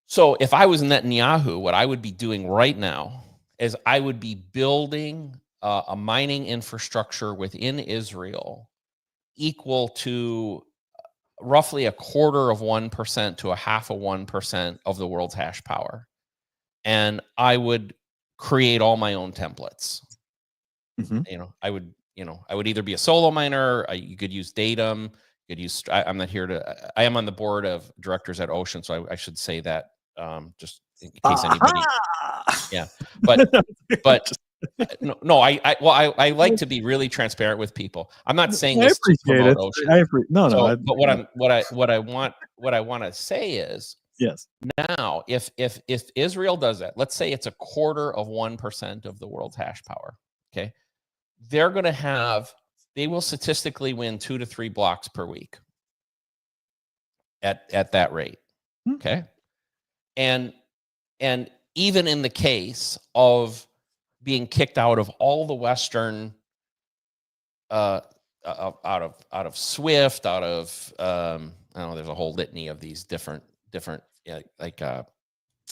So if I was Netanyahu, what I would be doing right now is I would be building a mining infrastructure within Israel equal to roughly 0.25% to 0.5% of the world's hash power. And I would create all my own templates. I would either be a solo miner, you could use Datum, you could use, I'm not here to, I am on the board of directors at Ocean, so I should say that just in case anybody, but no, I like to be really transparent with people. I'm not saying this to promote Ocean. But what I want to say is, yes, now if Israel does that, let's say it's 0.25% of the world's hash power. Okay, they will statistically win 2 to 3 blocks per week at that rate. Okay, and even in the case of being kicked out of all the Western, out of SWIFT, out of I don't know, there's a whole litany of these different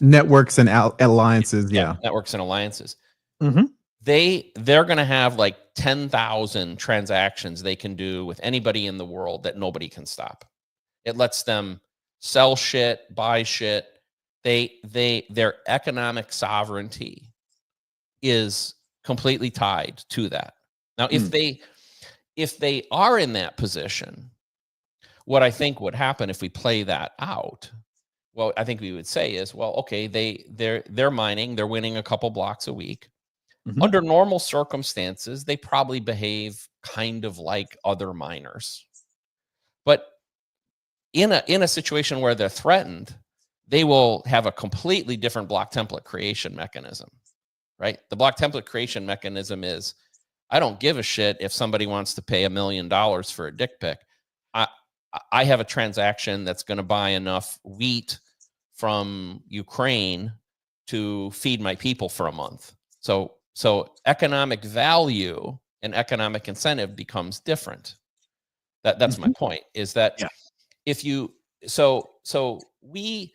networks and alliances. Networks and alliances. They're going to have like 10,000 transactions they can do with anybody in the world that nobody can stop. It lets them sell shit, buy shit. Their economic sovereignty is completely tied to that. Now, if they are in that position, what I think would happen if we play that out, well, I think we would say is, well, okay, they're mining, they're winning a couple blocks a week. Under normal circumstances, they probably behave kind of like other miners. But in a situation where they're threatened, they will have a completely different block template creation mechanism, right? The block template creation mechanism is, I don't give a shit if somebody wants to pay $1 million for a dick pic. I have a transaction that's going to buy enough wheat from Ukraine to feed my people for a month. So economic value and economic incentive becomes different. That's my point, is that if you, so we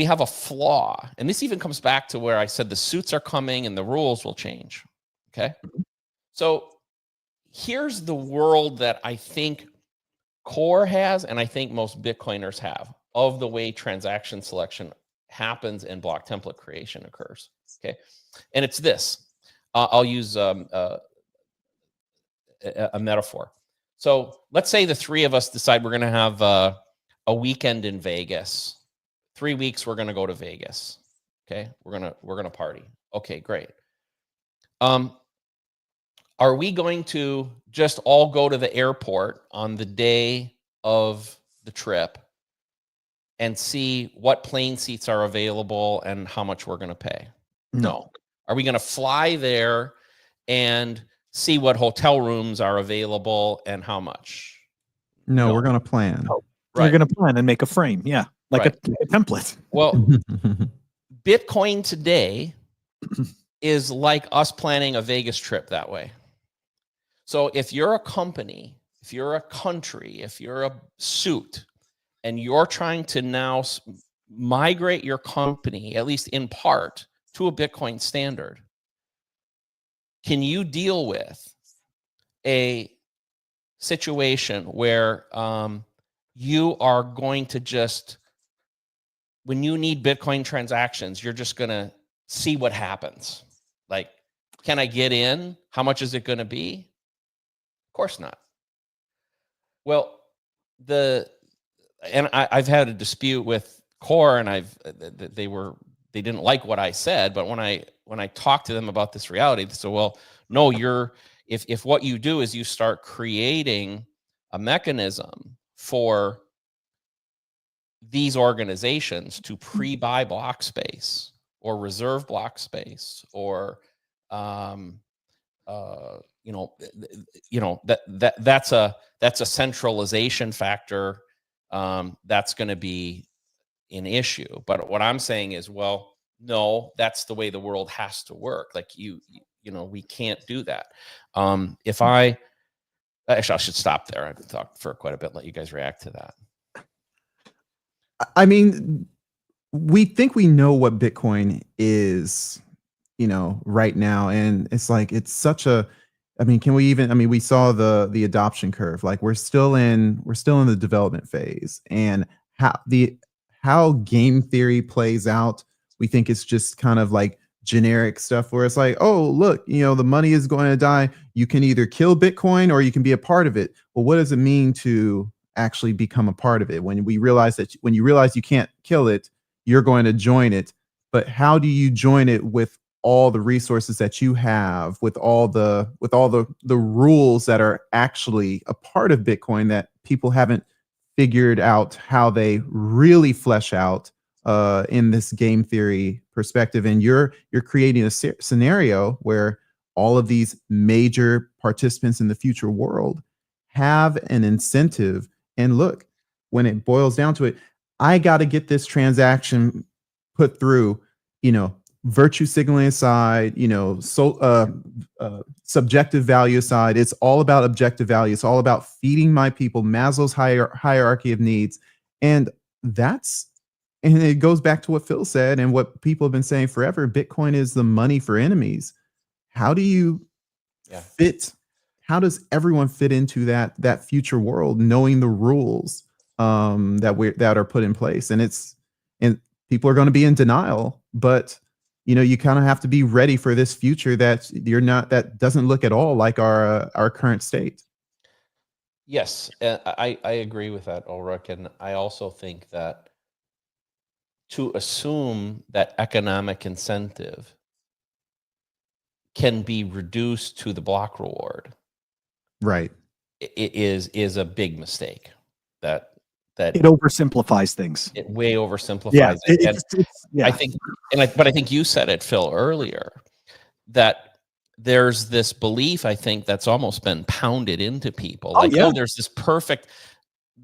have a flaw, and this even comes back to where I said the suits are coming and the rules will change. Okay. So here's the world that I think Core has, and I think most Bitcoiners have, of the way transaction selection happens and block template creation occurs. Okay. And it's this. I'll use a metaphor. So let's say the three of us decide we're going to have a weekend in Vegas. 3 weeks, we're going to go to Vegas. Okay. We're going to party. Okay, great. Are we going to just all go to the airport on the day of the trip and see what plane seats are available and how much we're going to pay? No. Are we going to fly there and see what hotel rooms are available and how much? No, we're going to plan. Oh, right. We're going to plan and make a frame. Yeah. Like a template. Well, Bitcoin today is like us planning a Vegas trip that way. So if you're a company, if you're a country, if you're a suit, and you're trying to now migrate your company, at least in part, to a Bitcoin standard, can you deal with a situation where you are going to just, when you need Bitcoin transactions, you're just going to see what happens? Like, can I get in? How much is it going to be? Of course not. Well, I've had a dispute with Core, and they didn't like what I said, but when I talked to them about this reality, they said, well, no, if what you do is you start creating a mechanism for these organizations to pre-buy block space or reserve block space, or that's a centralization factor. That's going to be an issue. But what I'm saying is, well, no, that's the way the world has to work. Like we can't do that. Actually, I should stop there. I've talked for quite a bit. Let you guys react to that. I mean, we think we know what Bitcoin is, right now. And it's like, it's such a, I mean, we saw the adoption curve. Like we're still in the development phase, and how game theory plays out, we think it's just kind of like generic stuff where it's like, oh, look, the money is going to die. You can either kill Bitcoin or you can be a part of it. Well, what does it mean to actually become a part of it? When you realize you can't kill it, you're going to join it. But how do you join it with all the resources that you have, with all the rules that are actually a part of Bitcoin that people haven't figured out how they really flesh out in this game theory perspective? And you're creating a scenario where all of these major participants in the future world have an incentive. And look, when it boils down to it, I got to get this transaction put through, virtue signaling aside, subjective value aside. It's all about objective value. It's all about feeding my people, Maslow's hierarchy of needs. And it goes back to what Phil said and what people have been saying forever. Bitcoin is the money for enemies. How do you fit? How does everyone fit into that future world, knowing the rules that are put in place? And people are going to be in denial, but you kind of have to be ready for this future that doesn't look at all like our current state. Yes, I agree with that, Ulrich, and I also think that to assume that economic incentive can be reduced to the block reward, right, is a big mistake. That that it oversimplifies things. it way oversimplifies Yeah, it. yeah. I think, but I think you said it, Phil, earlier, that there's this belief, I think, that's almost been pounded into people. Oh, Like, yeah. oh, there's this perfect,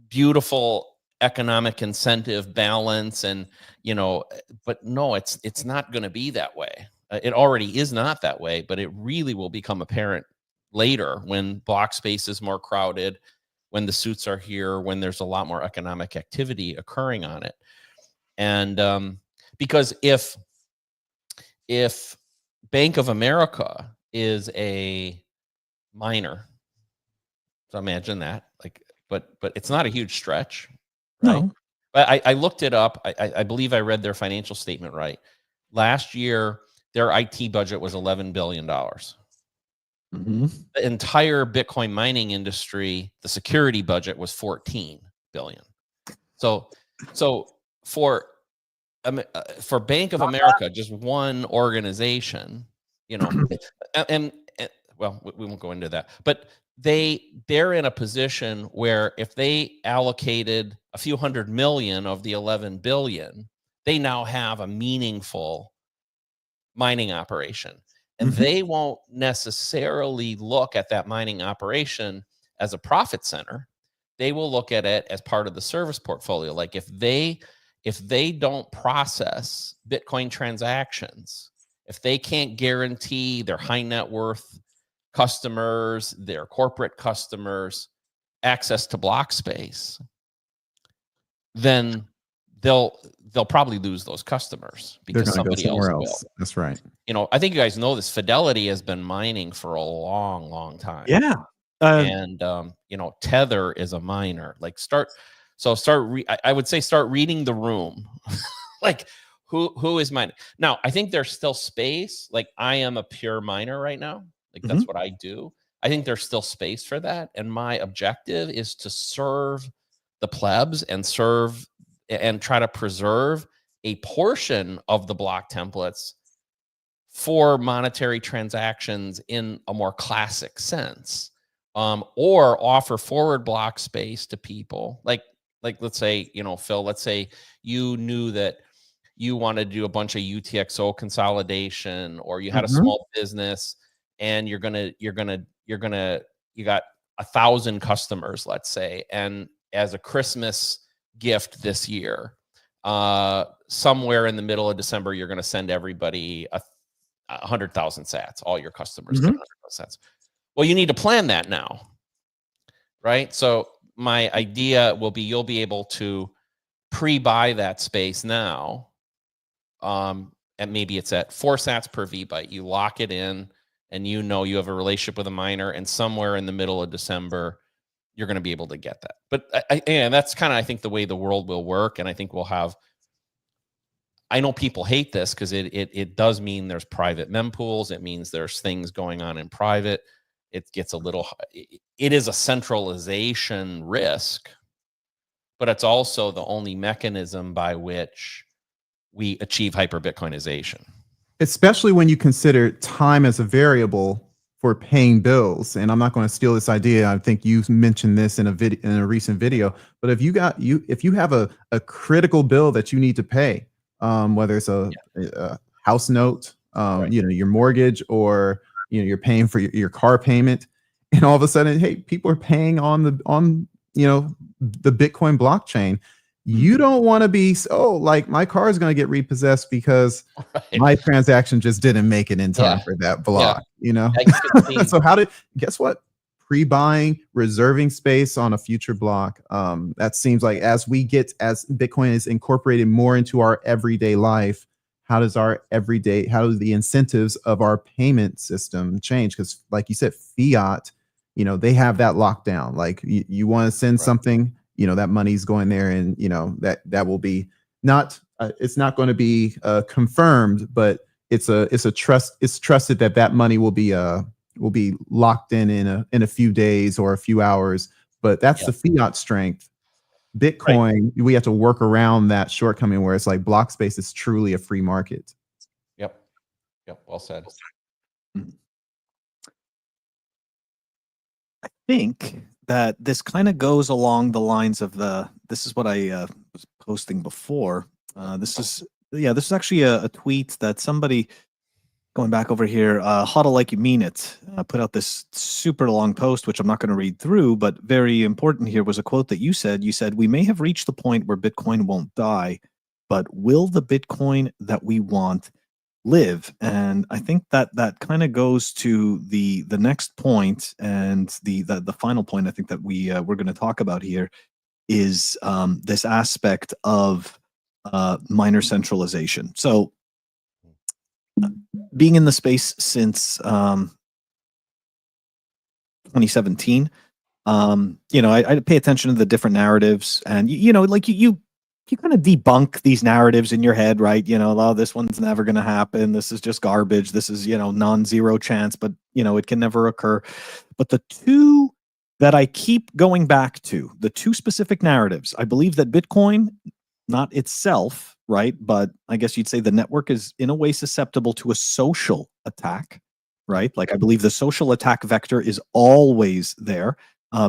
beautiful economic incentive balance, and but no, it's not going to be that way. It already is not that way, but it really will become apparent later when block space is more crowded, when the suits are here, when there's a lot more economic activity occurring on it. And because if Bank of America is a miner, so imagine that, like, but it's not a huge stretch, right? No. But I looked it up. I believe I read their financial statement right. Last year, their IT budget was $11 billion. Mm-hmm. The entire Bitcoin mining industry, the security budget was 14 billion. So for Bank of America, just one organization, and well, we won't go into that, but they're in a position where if they allocated a few hundred million of the 11 billion, they now have a meaningful mining operation. And Mm-hmm. they won't necessarily look at that mining operation as a profit center. They will look at it as part of the service portfolio. Like if they don't process Bitcoin transactions, if they can't guarantee their high net worth customers, their corporate customers, access to block space, then they'll probably lose those customers They're because going to go somebody else somewhere will. else. That's right. I think you guys know this. Fidelity has been mining for a long, long time. Yeah. And Tether is a miner. Like I would say start reading the room. Like who is mining? Now, I think there's still space. Like I am a pure miner right now. Like that's what I do. I think there's still space for that. And my objective is to serve the plebs and try to preserve a portion of the block templates for monetary transactions in a more classic sense, or offer forward block space to people. Like let's say, Phil, let's say you knew that you wanted to do a bunch of UTXO consolidation, or you had a small business and you got 1,000 customers, let's say, and as a Christmas gift this year, somewhere in the middle of December, you're going to send everybody 100,000 sats, all your customers get 100,000 sats. Well, you need to plan that now, right? So my idea will be you'll be able to pre-buy that space now, and maybe it's at 4 sats per VByte. You lock it in, and you have a relationship with a miner, and somewhere in the middle of December, you're going to be able to get that. But that's kind of, I think, the way the world will work, and I think we'll have. I know people hate this because it does mean there's private mempools. It means there's things going on in private. It gets it is a centralization risk, but it's also the only mechanism by which we achieve hyper-Bitcoinization. Especially when you consider time as a variable for paying bills. And I'm not going to steal this idea. I think you mentioned this in a recent video. But if you have a critical bill that you need to pay, whether it's a house note, Right. Your mortgage, or you're paying for your car payment, and all of a sudden, hey, people are paying on the Bitcoin blockchain. You don't want to be like, my car is going to get repossessed because my transaction just didn't make it in time for that block. So guess what? Pre-buying, reserving space on a future block. That seems like as Bitcoin is incorporated more into our everyday life, how do the incentives of our payment system change? Because like you said, fiat, they have that lockdown. Like you want to send something, that money's going there, and that will be not, it's not going to be confirmed, but it's trusted that money will be locked in a few days or a few hours. But that's the fiat strength. Bitcoin, we have to work around that shortcoming where it's like block space is truly a free market. Yep. Well said. I think that this kind of goes along the lines of the this is what I was posting before. This is actually a tweet that somebody, going back over here, Huddle Like You Mean It, put out this super long post, which I'm not going to read through, but very important here was a quote that you said. You said, "We may have reached the point where Bitcoin won't die, but will the Bitcoin that we want live?" And I think that kind of goes to the next point, and the final point I think that we're going to talk about here is this aspect of miner centralization. So being in the space since 2017, I pay attention to the different narratives, and like you kind of debunk these narratives in your head, right? Oh, this one's never going to happen. This is just garbage. This is, non-zero chance, but it can never occur. But the two that I keep going back to, the two specific narratives, I believe that Bitcoin, not itself, right? But I guess you'd say the network is in a way susceptible to a social attack, right? Like I believe the social attack vector is always there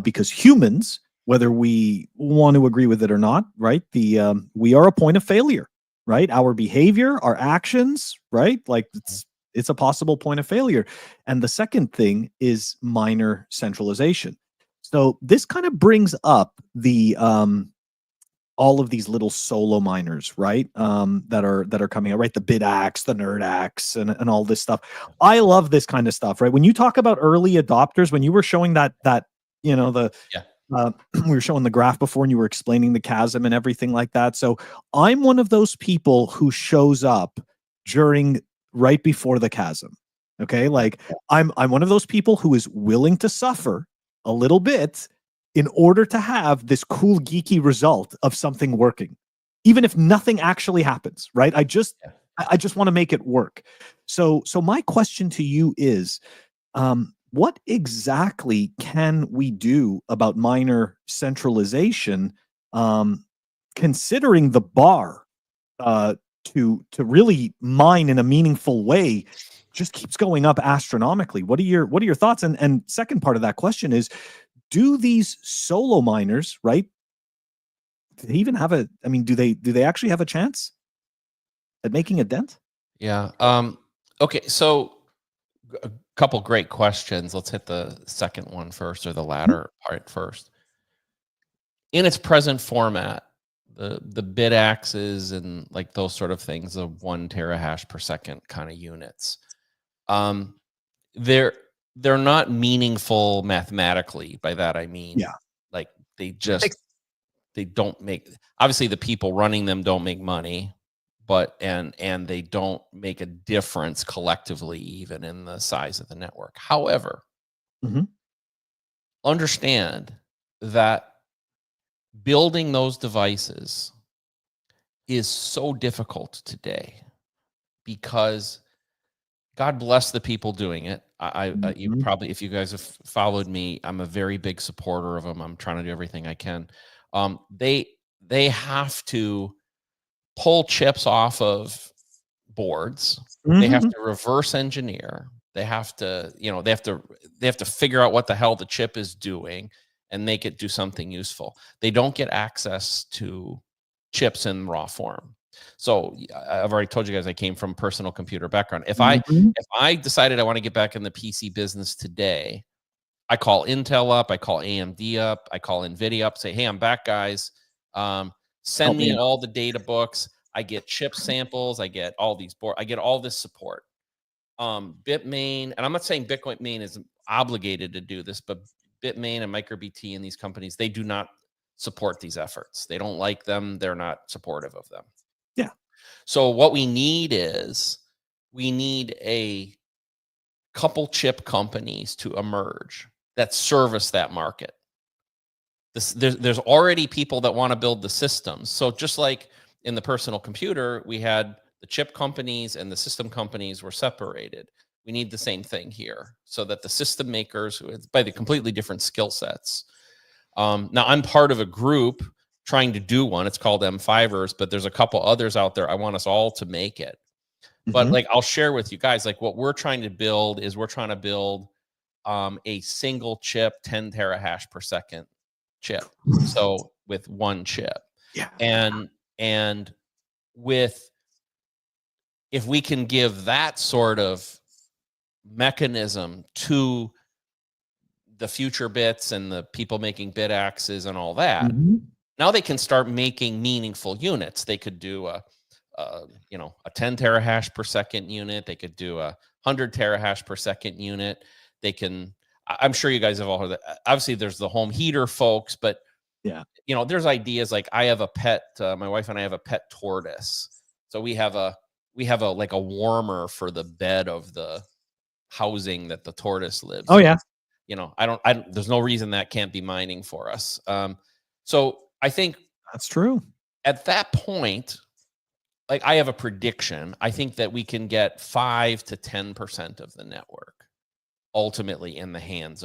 because humans, whether we want to agree with it or not, right? We are a point of failure, right? Our behavior, our actions, right? Like it's a possible point of failure. And the second thing is miner centralization. So this kind of brings up the all of these little solo miners, right? That are coming out, right? The BitAxe, the NerdAxe, and all this stuff. I love this kind of stuff, right? When you talk about early adopters, when you were showing that we were showing the graph before and you were explaining the chasm and everything like that. So I'm one of those people who shows up right before the chasm. Okay. Like I'm one of those people who is willing to suffer a little bit in order to have this cool geeky result of something working, even if nothing actually happens, right? I just want to make it work. So my question to you is, what exactly can we do about miner centralization, considering the bar to really mine in a meaningful way just keeps going up astronomically? What are your thoughts? And second part of that question is, do these solo miners, right? Do they even have do they actually have a chance at making a dent? Yeah. Okay. So a couple great questions. Let's hit the second one first, or the latter part first. In its present format, the BitAxes and like those sort of things, the 1 terahash per second kind of units, they're not meaningful mathematically. By that I mean, like they don't make, obviously the people running them don't make money, but and they don't make a difference collectively, even in the size of the network. However, understand that building those devices is so difficult today because God bless the people doing it. You probably, if you guys have followed me, I'm a very big supporter of them. I'm trying to do everything I can. They have to pull chips off of boards. They have to reverse engineer. They have to, they have to figure out what the hell the chip is doing and make it do something useful. They don't get access to chips in raw form. So I've already told you guys I came from personal computer background. If I decided I want to get back in the PC business today, I call Intel up, I call AMD up, I call NVIDIA up, say, hey, I'm back, guys. Send me all the data books. I get chip samples. I get all these boards. I get all this support. Bitmain, and I'm not saying Bitcoin Maine is obligated to do this, but Bitmain and MicroBT and these companies, they do not support these efforts. They don't like them. They're not supportive of them. Yeah. So what we need is a couple chip companies to emerge that service that market. There's already people that want to build the systems. So just like in the personal computer, we had the chip companies and the system companies were separated. We need the same thing here so that the system makers, who it's by the completely different skill sets. Now I'm part of a group trying to do one. It's called M5ers, but there's a couple others out there. I want us all to make it. But like, I'll share with you guys, like what we're trying to build is we're trying to build a single chip, 10 terahash per second chip. So one chip. Yeah. And with, if we can give that sort of mechanism to the future bits and the people making bit axes and all that, now they can start making meaningful units. They could do a 10 terahash per second unit. They could do a 100 terahash per second unit. They can, I'm sure you guys have all heard that. Obviously there's the home heater folks, but yeah, there's ideas like I have a pet, my wife and I have a pet tortoise. So we have a like a warmer for the bed of the housing that the tortoise lives Oh in. yeah. There's no reason that can't be mining for us. So I think that's true. At that point, like I have a prediction. I think that we can get 5 to 10% of the network ultimately in the hands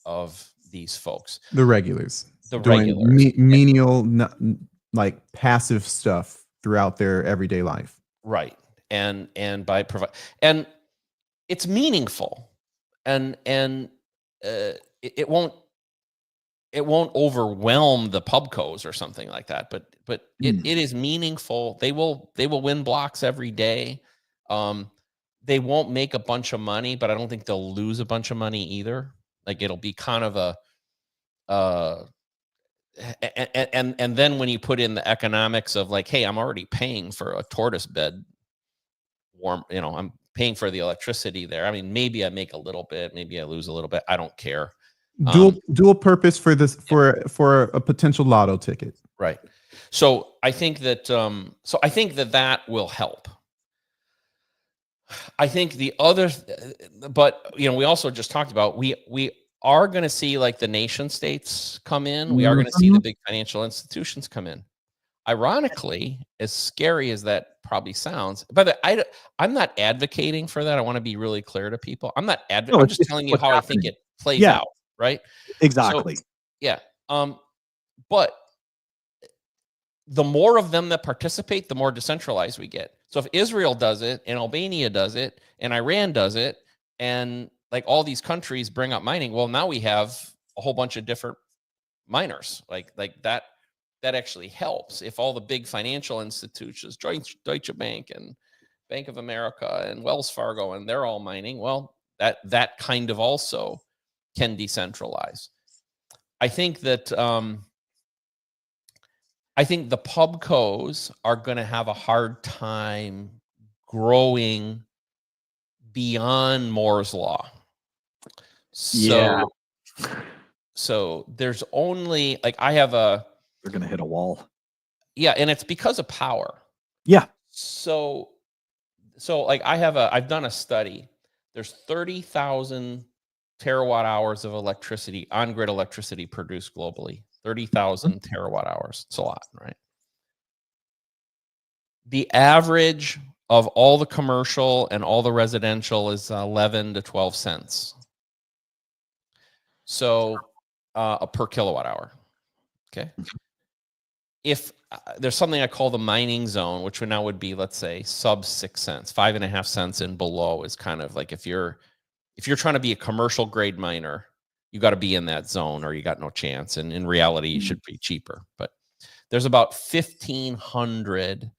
of these folks. The regulars. The doing regulars. Menial, like passive stuff throughout their everyday life. Right. And by provide, and it's meaningful, and it won't overwhelm the pubcos or something like that, but it is meaningful. They will win blocks every day. They won't make a bunch of money, but I don't think they'll lose a bunch of money either. Like it'll be kind of and then when you put in the economics of like, hey, I'm already paying for a tortoise bed I'm paying for the electricity there. I mean, maybe I make a little bit, maybe I lose a little bit. I don't care. Dual purpose for this, for a potential lotto ticket. Right. So I think that that will help. I think the other, but we also just talked about, we are going to see like the nation states come in. We are going to see the big financial institutions come in. Ironically, as scary as that probably sounds, but I'm not advocating for that. I want to be really clear to people. I'm not advocating. I'm just telling you how I think it plays out. Right. Exactly. So, yeah. But the more of them that participate, the more decentralized we get. So if Israel does it and Albania does it and Iran does it, and like all these countries bring up mining, well, now we have a whole bunch of different miners like that. That actually helps. If all the big financial institutions, Deutsche Bank and Bank of America and Wells Fargo, and they're all mining, well, that kind of also can decentralize. I think that I think the pubcos are going to have a hard time growing beyond Moore's law. So there's only like they're going to hit a wall. Yeah, and it's because of power. Yeah. So like I've done a study. There's 30,000 terawatt hours of electricity, on-grid electricity produced globally. 30,000 terawatt hours. It's a lot, right? The average of all the commercial and all the residential is 11 to 12 cents. So per kilowatt hour. Okay. If there's something I call the mining zone, which now would be, let's say, sub 6 cents, 5.5 cents and below is kind of like if you're trying to be a commercial grade miner, you got to be in that zone or you got no chance. And in reality, you should be cheaper. But there's about 1,500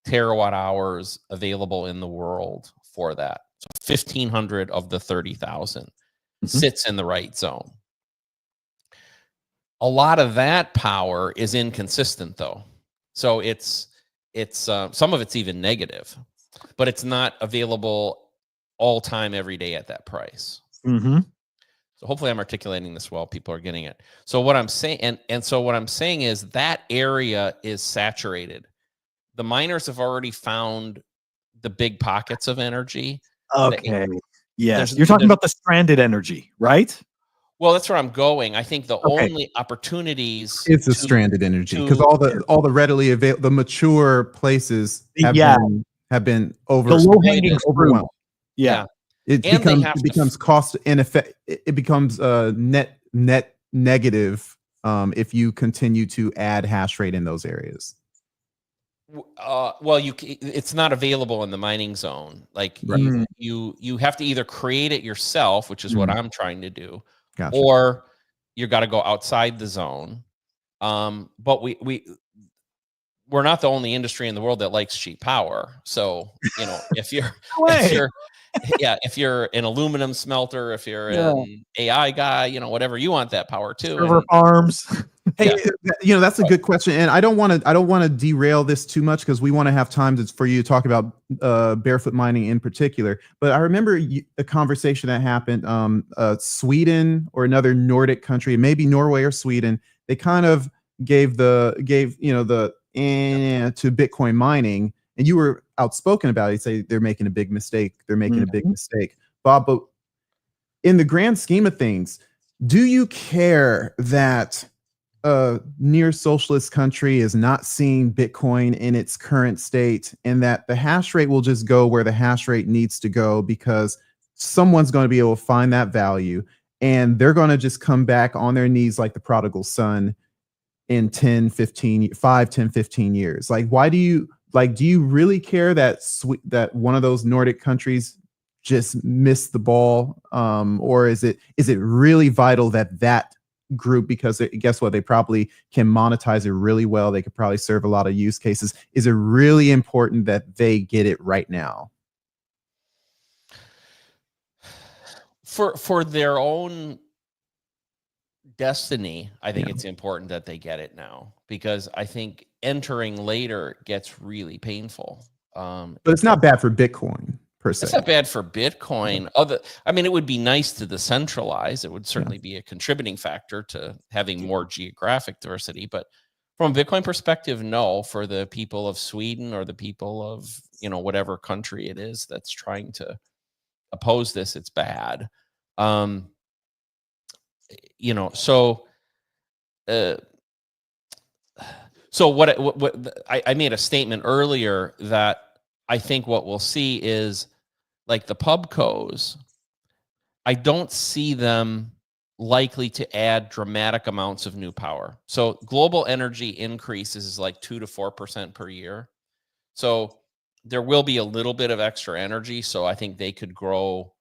terawatt hours available in the world for that. So 1,500 of the 30,000 sits in the right zone. A lot of that power is inconsistent, though. So it's some of it's even negative, but it's not available all time every day at that price. So hopefully I'm articulating this well. People are getting it. So what I'm saying, and so what I'm saying is that area is saturated. The miners have already found the big pockets of energy. Okay. Yes. You're talking about the stranded energy, right? Well, that's where I'm going. I think the only opportunities it's a stranded energy because all the readily available, the mature places have been over the low-hanging overwhelmed. Yeah. It becomes cost ineffective. It becomes net negative if you continue to add hash rate in those areas. Well, it's not available in the mining zone. Like you have to either create it yourself, which is what I'm trying to do. Gotcha. Or you got to go outside the zone. But we're not the only industry in the world that likes cheap power. So, you know, if you're if you're an aluminum smelter, if you're an AI guy, you know, whatever, you want that power too. Server farms. Hey, that's a good question, and I don't want to derail this too much because we want to have time for you to talk about barefoot mining in particular. But I remember a conversation that happened. Sweden or another Nordic country, maybe Norway or Sweden, they kind of gave to Bitcoin mining, and you were outspoken about it. You say they're making a big mistake. They're making a big mistake, Bob. But in the grand scheme of things, do you care that a near socialist country is not seeing Bitcoin in its current state, and that the hash rate will just go where the hash rate needs to go because someone's going to be able to find that value, and they're going to just come back on their knees like the prodigal son in 10 15 years? Like, why do you really care that that one of those Nordic countries just missed the ball, or is it really vital that group, because guess what, they probably can monetize it really well, they could probably serve a lot of use cases? Is it really important that they get it right now? For their own destiny, I think it's important that they get it now, because I think entering later gets really painful. But it's not bad for Bitcoin per se. It's not bad for Bitcoin. I mean, it would be nice to decentralize. It would certainly be a contributing factor to having more geographic diversity. But from a Bitcoin perspective, no. For the people of Sweden or the people of, you know, whatever country it is that's trying to oppose this, it's bad. You know, so what I made a statement earlier that I think what we'll see is, like the pubcos, I don't see them likely to add dramatic amounts of new power. So global energy increases is like 2 to 4% per year. So there will be a little bit of extra energy. So I think they could grow,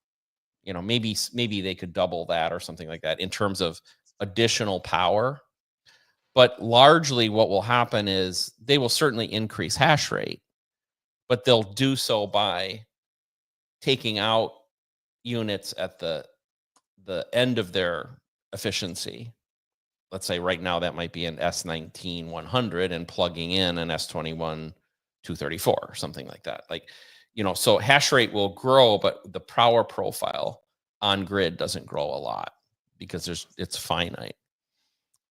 you know, maybe they could double that or something like that in terms of additional power. But largely what will happen is they will certainly increase hash rate, but they'll do so by taking out units at the end of their efficiency. Let's say right now that might be an S19 100 and plugging in an S21 234 or something like that. Like, you know, so hash rate will grow, but the power profile on grid doesn't grow a lot because it's finite.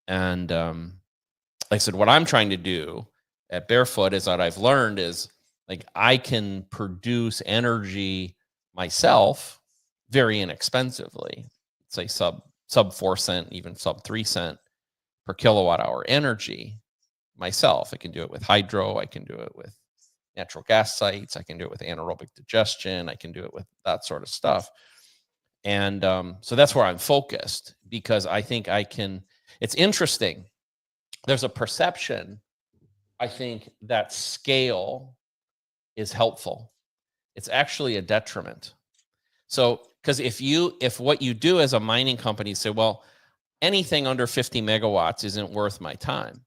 And like I said, what I'm trying to do at Barefoot is that I've learned is, like, I can produce energy myself very inexpensively, say sub 4 cent, even sub 3 cent per kilowatt hour energy myself. I can do it with hydro. I can do it with natural gas sites. I can do it with anaerobic digestion. I can do it with that sort of stuff. And so that's where I'm focused, because I think I can. It's interesting. There's a perception, I think, that scale is helpful. It's actually a detriment. So, because if what you do as a mining company say, well, anything under 50 megawatts isn't worth my time.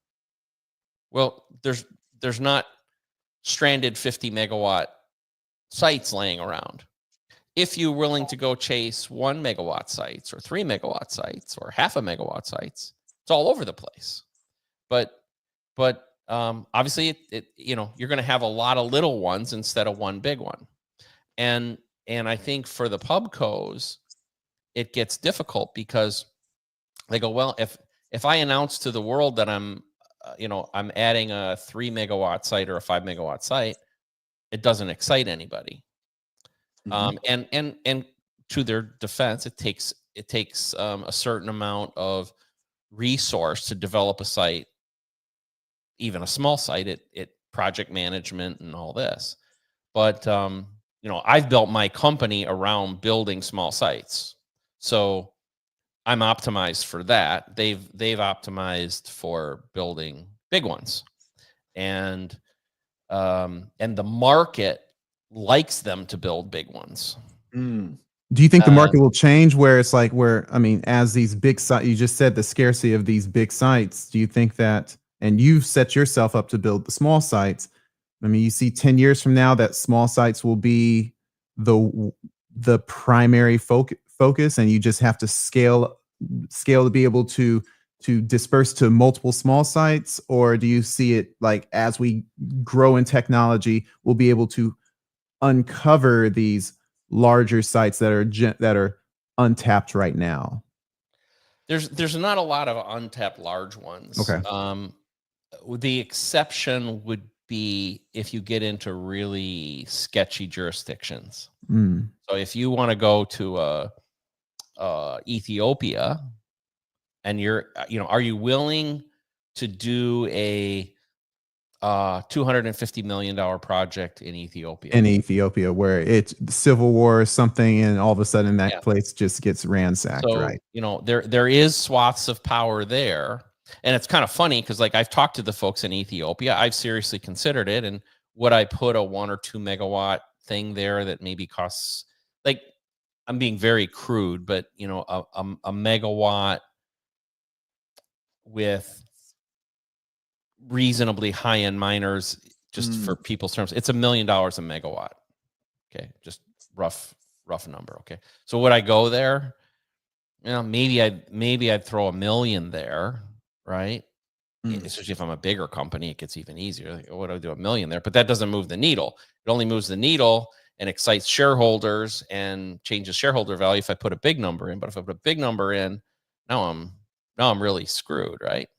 Well, there's not stranded 50 megawatt sites laying around. If you're willing to go chase 1 megawatt sites or 3 megawatt sites or half a megawatt sites, it's all over the place. But obviously you're going to have a lot of little ones instead of one big one. And I think for the pubcos, it gets difficult because they go, well, if I announce to the world that I'm adding a 3 megawatt site or a 5 megawatt site, it doesn't excite anybody. And to their defense, it takes a certain amount of resource to develop a site, even a small site, it project management and all this. But I've built my company around building small sites, so I'm optimized for that. They've optimized for building big ones, and the market likes them to build big ones. Do you think the market will change where it's like I mean, as these big sites, you just said the scarcity of these big sites. Do you think that, and you've set yourself up to build the small sites? I mean, you see 10 years from now that small sites will be the primary focus, and you just have to scale to be able to disperse to multiple small sites? Or do you see it like as we grow in technology, we'll be able to uncover these larger sites that are untapped right now? There's not a lot of untapped large ones. Okay. The exception would be if you get into really sketchy jurisdictions. Mm. So if you want to go to Ethiopia, and are you willing to do a $250 million project in Ethiopia? In Ethiopia, where it's civil war or something, and all of a sudden that place just gets ransacked, so, right? There is swaths of power there. And it's kind of funny because, like, I've talked to the folks in Ethiopia. I've seriously considered it. And would I put a 1 or 2 megawatt thing there that maybe costs, like, I'm being very crude, but a megawatt with reasonably high-end miners, just for people's terms, it's $1 million a megawatt. Okay, just rough number. Okay, so would I go there? Maybe I'd throw $1 million there, right? Especially if I'm a bigger company, it gets even easier. Like, what do I do $1 million there? But that doesn't move the needle. It only moves the needle and excites shareholders and changes shareholder value if I put a big number in. But if I put a big number in, now I'm really screwed, right?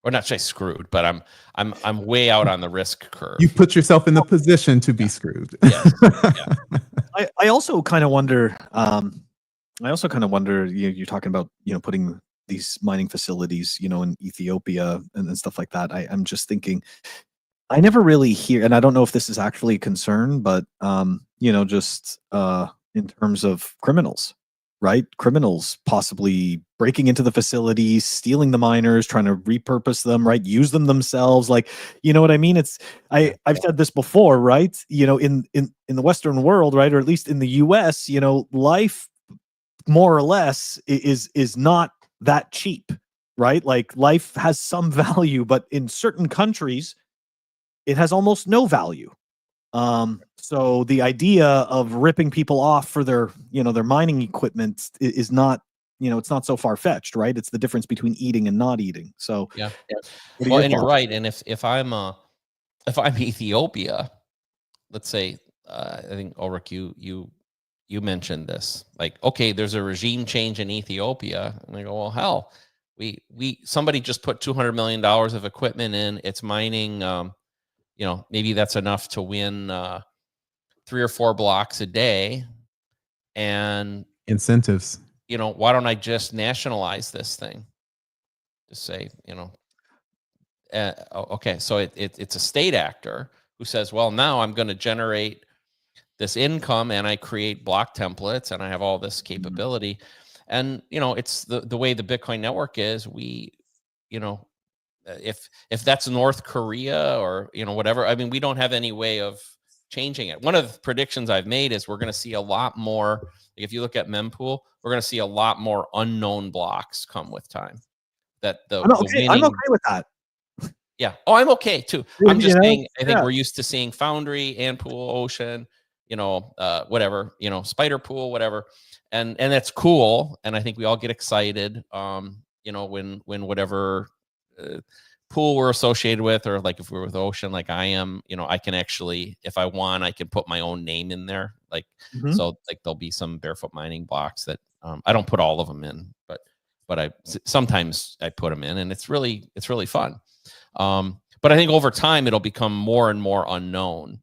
Or not say screwed, but I'm way out on the risk curve. You put yourself in the position to be screwed. Yes. Yeah. I also kind of wonder. You're talking about putting these mining facilities in Ethiopia and stuff like that. I'm just thinking, I never really hear, and I don't know if this is actually a concern, but just in terms of criminals, right? Criminals possibly breaking into the facilities, stealing the miners, trying to repurpose them, right? Use them themselves. Like, you know what I mean? I've said this before, right? In the Western world, right? Or at least in the US, life more or less is not that cheap, right? Like, life has some value, but in certain countries, it has almost no value. So the idea of ripping people off for their mining equipment is not, it's not so far-fetched, right? It's the difference between eating and not eating. So yeah. Well, and you're right. And if I'm Ethiopia, let's say, I think Ulrich, you mentioned this, like, okay, there's a regime change in Ethiopia, and I go, well, hell, somebody just put $200 million of equipment in. It's mining. Maybe that's enough to win 3 or 4 blocks a day, and Incentives. Why don't I just nationalize this thing? Just say, okay, so it's a state actor who says, well, now I'm going to generate this income, and I create block templates, and I have all this capability. And it's the way the Bitcoin network is. If that's North Korea or whatever, I mean, we don't have any way of changing it. One of the predictions I've made is we're going to see a lot more. Like, if you look at mempool, we're going to see a lot more unknown blocks come with time. I'm okay with that. Yeah. Oh, I'm okay too. I'm just saying, I think we're used to seeing Foundry, Antpool, Ocean, whatever, Spider Pool, whatever. And that's cool. And I think we all get excited, when whatever pool we're associated with, or like if we're with Ocean, like I am, I can actually, if I want, I can put my own name in there. Like, so like there'll be some barefoot mining blocks that I don't put all of them in, but sometimes I put them in, and it's really fun. But I think over time it'll become more and more unknown.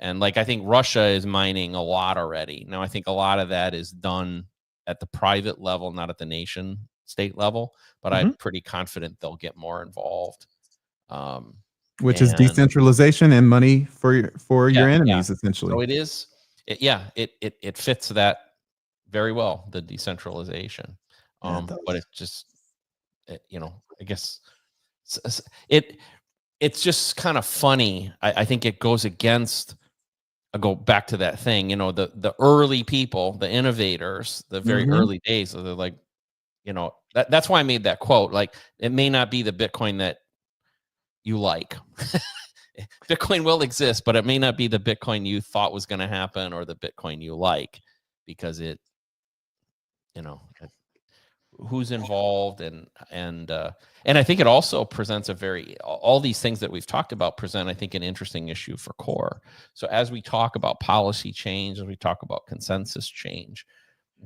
And like, I think Russia is mining a lot already. Now, I think a lot of that is done at the private level, not at the nation state level, but I'm pretty confident they'll get more involved. Which is decentralization and money for your enemies, essentially. So it is, it fits that very well, the decentralization. But it just, I guess it's just kind of funny. I think it goes against I'll go back to that thing, the early people, the innovators, the very Mhm. early days. So they're like, that's why I made that quote. Like, it may not be the Bitcoin that you like. Bitcoin will exist, but it may not be the Bitcoin you thought was going to happen or the Bitcoin you like, because it, who's involved, and I think it also presents all these things that we've talked about present, I think, an interesting issue for core. So as we talk about policy change, as we talk about consensus change,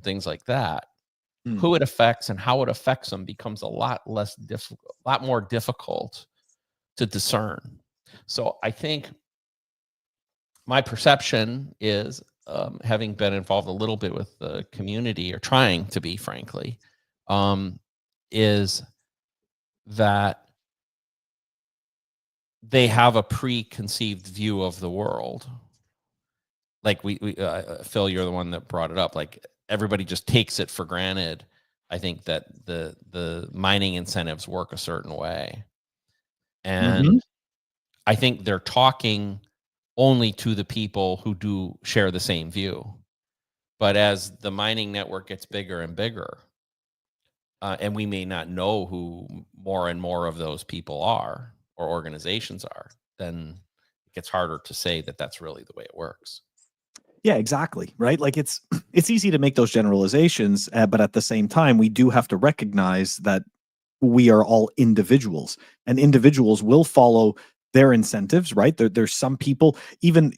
things like that, who it affects and how it affects them becomes a lot more difficult to discern. So I think my perception is, having been involved a little bit with the community, or trying to be, frankly, is that they have a preconceived view of the world. Like Phil, you're the one that brought it up. Like, everybody just takes it for granted. I think that the mining incentives work a certain way, and I think they're talking only to the people who do share the same view. But as the mining network gets bigger and bigger, and we may not know who more and more of those people are, or organizations are, then it gets harder to say that that's really the way it works. Yeah, exactly. Right. Like, it's easy to make those generalizations, but at the same time, we do have to recognize that we are all individuals, and individuals will follow their incentives, right? There's some people, even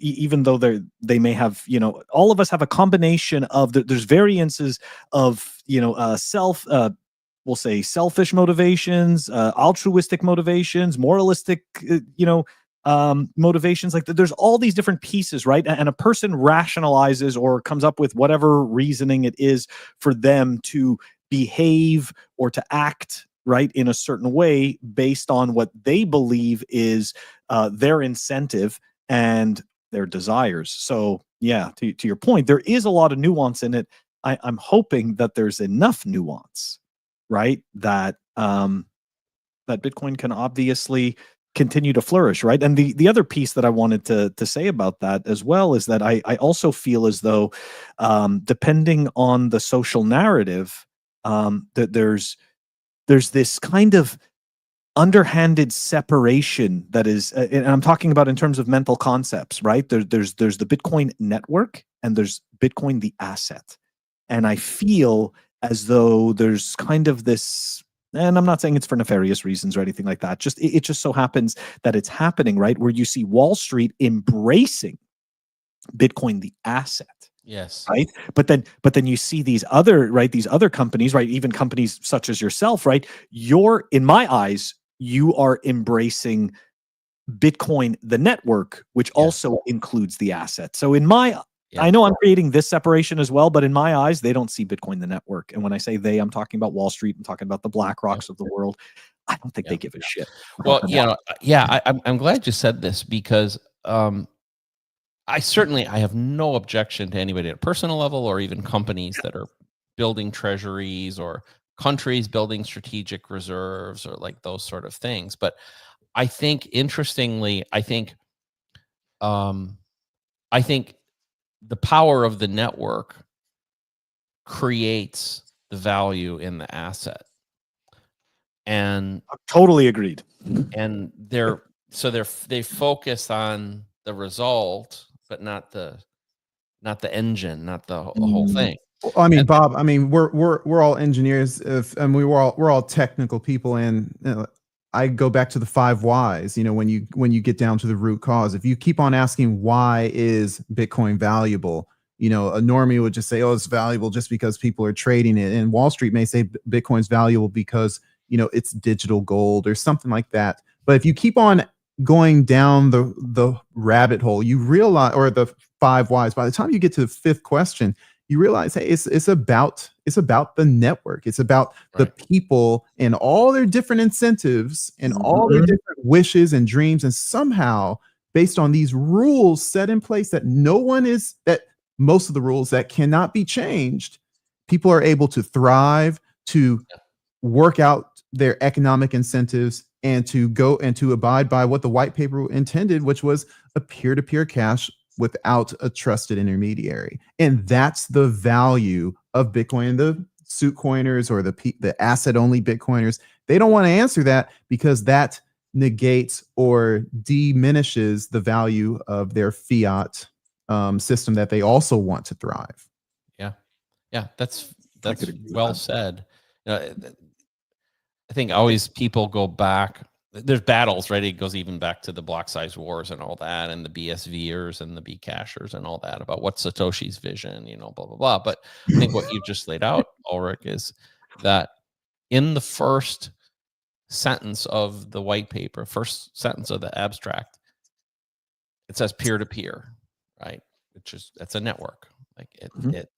though they may have, all of us have a combination of there's variances of, we'll say selfish motivations, altruistic motivations, moralistic, motivations. Like, there's all these different pieces, right? And a person rationalizes or comes up with whatever reasoning it is for them to behave or to act, right, in a certain way based on what they believe is their incentive and their desires. So yeah, to your point, there is a lot of nuance in it. I'm hoping that there's enough nuance, right, that that Bitcoin can obviously continue to flourish, right? And the other piece that I wanted to say about that as well is that I also feel as though, depending on the social narrative, that there's this kind of underhanded separation that is, and I'm talking about in terms of mental concepts, right? There's the Bitcoin network, and there's Bitcoin the asset, and I feel as though there's kind of this, and I'm not saying it's for nefarious reasons or anything like that. Just it just so happens that it's happening, right? Where you see Wall Street embracing Bitcoin the asset. Yes. Right. But then you see these other companies, right? Even companies such as yourself, right? In my eyes, you are embracing Bitcoin, the network, which also includes the asset. So I know I'm creating this separation as well, but in my eyes, they don't see Bitcoin, the network. And when I say they, I'm talking about Wall Street. I'm talking about the BlackRocks of the world. I don't think they give a shit. Well, I'm glad you said this, because I have no objection to anybody at a personal level, or even companies that are building treasuries, or countries building strategic reserves, or like those sort of things. But I think, interestingly, I think the power of the network creates the value in the asset. And totally agreed. And they focus on the result, but not the engine, not the whole thing. Well, I mean, Bob, I mean, we're all engineers, and we're all technical people, and I go back to the 5 whys. When you get down to the root cause, if you keep on asking why is Bitcoin valuable, a normie would just say, oh, it's valuable just because people are trading it, and Wall Street may say Bitcoin's valuable because it's digital gold or something like that. But if you keep on going down the rabbit hole, you realize, or the 5 whys, by the time you get to the 5th question, you realize, hey, it's about the network. It's about the people and all their different incentives and all their different wishes and dreams. And somehow, based on these rules set in place that most of the rules that cannot be changed, people are able to thrive, to work out their economic incentives, and to go and to abide by what the white paper intended, which was a peer-to-peer cash without a trusted intermediary. And that's the value of Bitcoin. And the suitcoiners or the asset only Bitcoiners, they don't want to answer that because that negates or diminishes the value of their fiat system that they also want to thrive. Yeah, that's could agree with well that. said. I think always people go back. There's battles, right? It goes even back to the block size wars and all that, and the BSVers and the Bcashers and all that about what's Satoshi's vision, blah, blah, blah. But I think what you just laid out, Ulrich, is that in the first sentence of the white paper, first sentence of the abstract, it says peer-to-peer, right? That's a network. Like it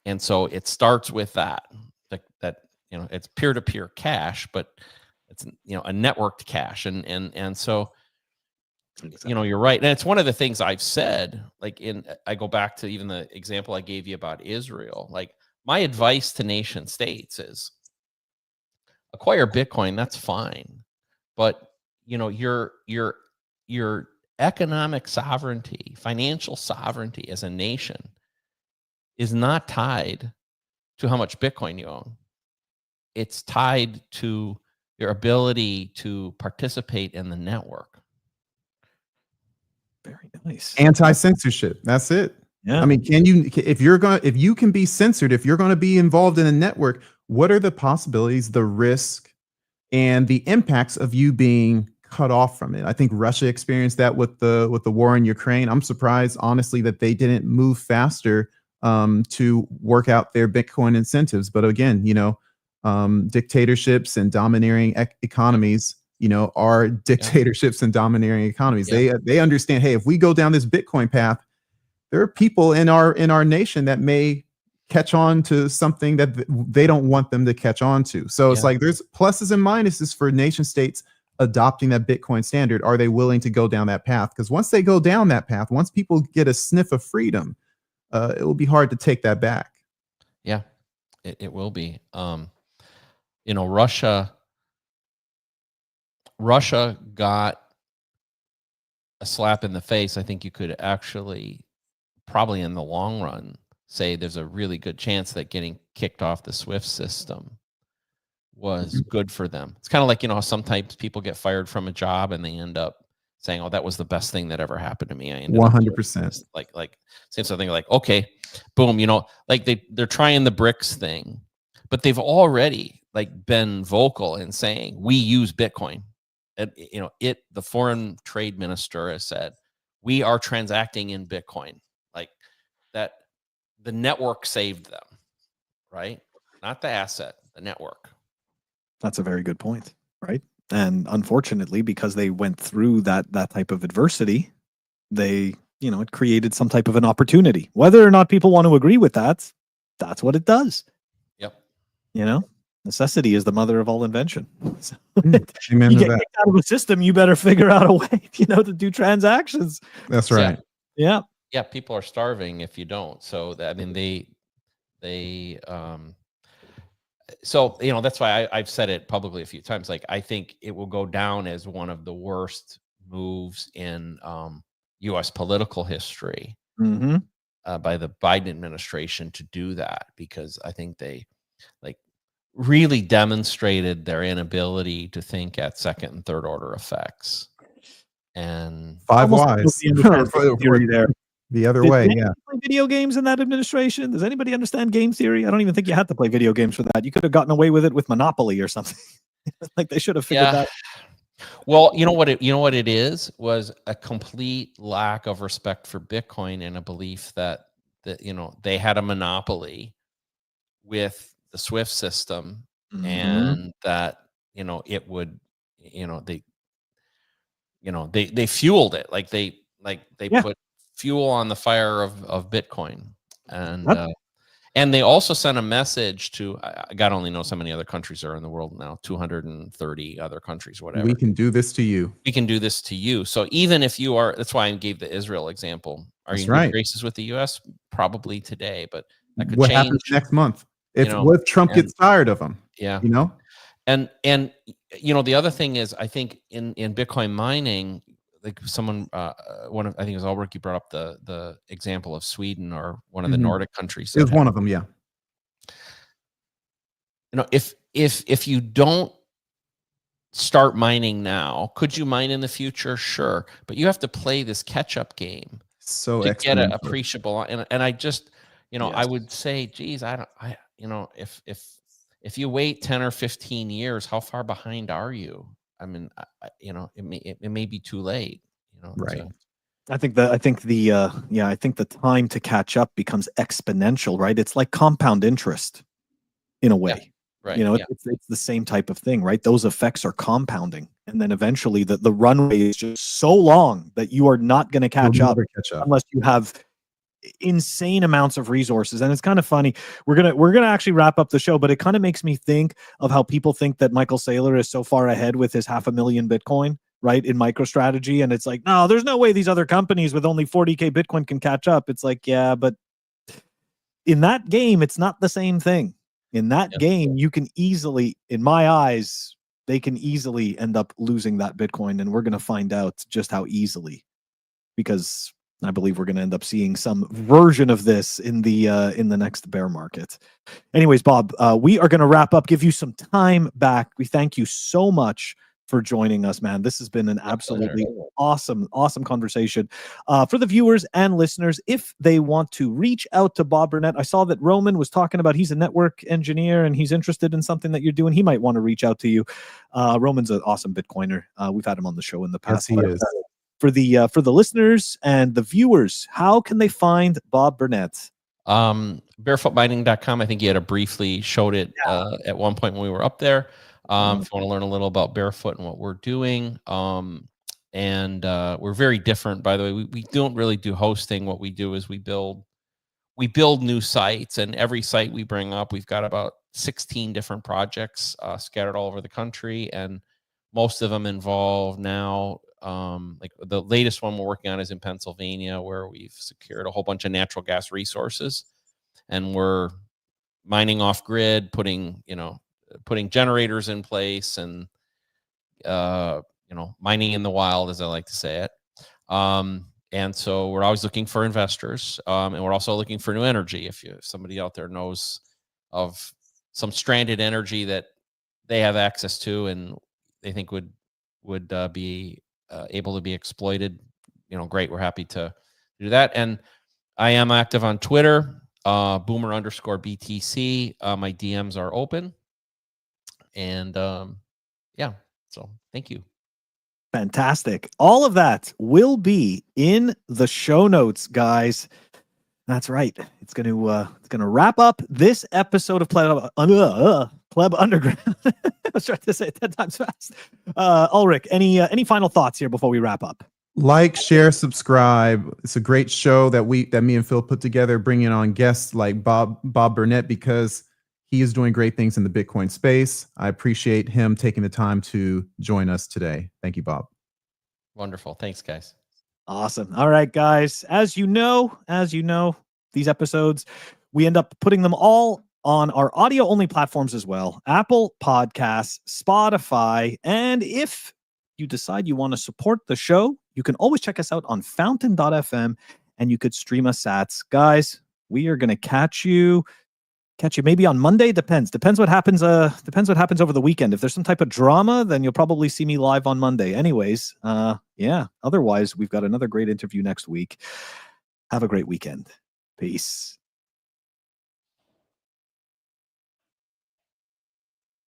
and so it starts with that it's peer-to-peer cash, but it's a networked cash, and so you're right. And it's one of the things I've said, like I go back to even the example I gave you about Israel. Like, my advice to nation states is acquire Bitcoin, that's fine, but your economic sovereignty, financial sovereignty as a nation is not tied to how much Bitcoin you own. It's tied to your ability to participate in the network. Very nice. Anti-censorship. That's it. Yeah. I mean, if you can be censored, if you're going to be involved in a network, what are the possibilities, the risk, and the impacts of you being cut off from it? I think Russia experienced that with the war in Ukraine. I'm surprised, honestly, that they didn't move faster to work out their Bitcoin incentives. But again, dictatorships and domineering economies, are dictatorships and domineering economies. They understand, hey, if we go down this Bitcoin path, there are people in our nation that may catch on to something that they don't want them to catch on to. So it's like there's pluses and minuses for nation states adopting that Bitcoin standard. Are they willing to go down that path? Because once they go down that path, once people get a sniff of freedom, it will be hard to take that back. Yeah, it will be. Russia got a slap in the face. I think you could actually, probably in the long run, say there's a really good chance that getting kicked off the SWIFT system was good for them. It's kind of like, how sometimes people get fired from a job and they end up saying, "Oh, that was the best thing that ever happened to me." I ended 100%. like saying something like, "Okay, boom," like they're trying the BRICS thing, but they've already been vocal in saying we use Bitcoin. And, the foreign trade minister has said we are transacting in Bitcoin, like that. The network saved them, right? Not the asset, the network. That's a very good point, right? And unfortunately, because they went through that type of adversity, they, it created some type of an opportunity. Whether or not people want to agree with that, that's what it does. Yep. Necessity is the mother of all invention. So Amen you to get that. kicked out of a system, you better figure out a way, to do transactions. That's right. Yeah. Yeah, people are starving if you don't. So so that's why I've said it publicly a few times. Like, I think it will go down as one of the worst moves in U.S. political history by the Biden administration to do that, because I think they really demonstrated their inability to think at second and third order effects. And Five whys. Theory there. The other way, Did anybody play video games in that administration? Does anybody understand game theory? I don't even think you had to play video games for that. You could have gotten away with it with Monopoly or something. Like, they should have figured that. Well, what it is was a complete lack of respect for Bitcoin and a belief that they had a monopoly with the SWIFT system, and that it would they fueled it, like they put fuel on the fire of Bitcoin, and they also sent a message to, God only knows how many other countries are in the world now, 230 other countries, whatever. We can do this to you. We can do this to you. So even if you are, that's why I gave the Israel example. Are you in good graces with the U.S.? Probably today, but that could what change happens next month if Trump gets tired of them. Yeah. And the other thing is, I think in Bitcoin mining, like someone, one of, I think it was Ulrich, you brought up the example of Sweden or one of the Mhm. Nordic countries. It was one of them, yeah. You know, if you don't start mining now, could you mine in the future? Sure, but you have to play this catch-up game So to get an exponential. appreciable. And I just, you know, I Yes. would say, geez, you know, if you wait 10 or 15 years, how far behind are you? I mean, you know, it may be too late. You know, Right. I think the time to catch up becomes exponential, right? It's like compound interest in a way. right. You know, Yeah. it's the same type of thing, right? Those effects are compounding. And then eventually the runway is just so long that you are not going to You'll catch up never catch up. unless you have insane amounts of resources. And it's kind of funny. We're gonna actually wrap up the show, but it kind of makes me think of how people think that Michael Saylor is so far ahead with his 500,000 Bitcoin, right, in MicroStrategy. And it's like, no, there's no way these other companies with only 40K Bitcoin can catch up. It's like, yeah, but in that game, it's not the same thing. In that game, you can easily, in my eyes, they can easily end up losing that Bitcoin. And we're going to find out just how easily, because I believe we're going to end up seeing some version of this in the next bear market. Anyways, Bob, we are going to wrap up, give you some time back. We thank you so much for joining us, man. This has been an absolutely awesome conversation. For the viewers and listeners, if they want to reach out to Bob Burnett, I saw that Roman was talking about he's a network engineer and he's interested in something that you're doing. He might want to reach out to you. Roman's an awesome Bitcoiner. We've had him on the show in the past. Yes, he is. For the listeners and the viewers, how can they find Bob Burnett? Barefootmining.com. I think you had a briefly showed it at one point when we were up there. If you want to learn a little about Barefoot and what we're doing. And we're very different, by the way. We don't really do hosting. What we do is we build new sites, and every site we bring up, we've got about 16 different projects scattered all over the country, and most of them involve now, like the latest one we're working on is in Pennsylvania, where we've secured a whole bunch of natural gas resources, and we're mining off grid, putting generators in place, and mining in the wild, as I like to say it. And so we're always looking for investors, and we're also looking for new energy. If somebody out there knows of some stranded energy that they have access to and they think would be able to be exploited, great. We're happy to do that. And I am active on Twitter, boomer_BTC. My DMs are open. And so thank you. Fantastic. All of that will be in the show notes, guys. That's right. It's going to wrap up this episode of Pleb Underground. I was trying to say it 10 times fast. Ulrich, any final thoughts here before we wrap up? Like, share, subscribe. It's a great show that me and Phil put together, bringing on guests like Bob Burnett, because he is doing great things in the Bitcoin space. I appreciate him taking the time to join us today. Thank you, Bob. Wonderful. Thanks, guys. Awesome. All right, guys. As you know, these episodes, we end up putting them all on our audio-only platforms as well. Apple Podcasts, Spotify, and if you decide you want to support the show, you can always check us out on fountain.fm, and you could stream us sats. Guys, we are going to catch you maybe on Monday. Depends what happens over the weekend. If there's some type of drama, then you'll probably see me live on Monday. Anyways, otherwise we've got another great interview next week. Have a great weekend. Peace.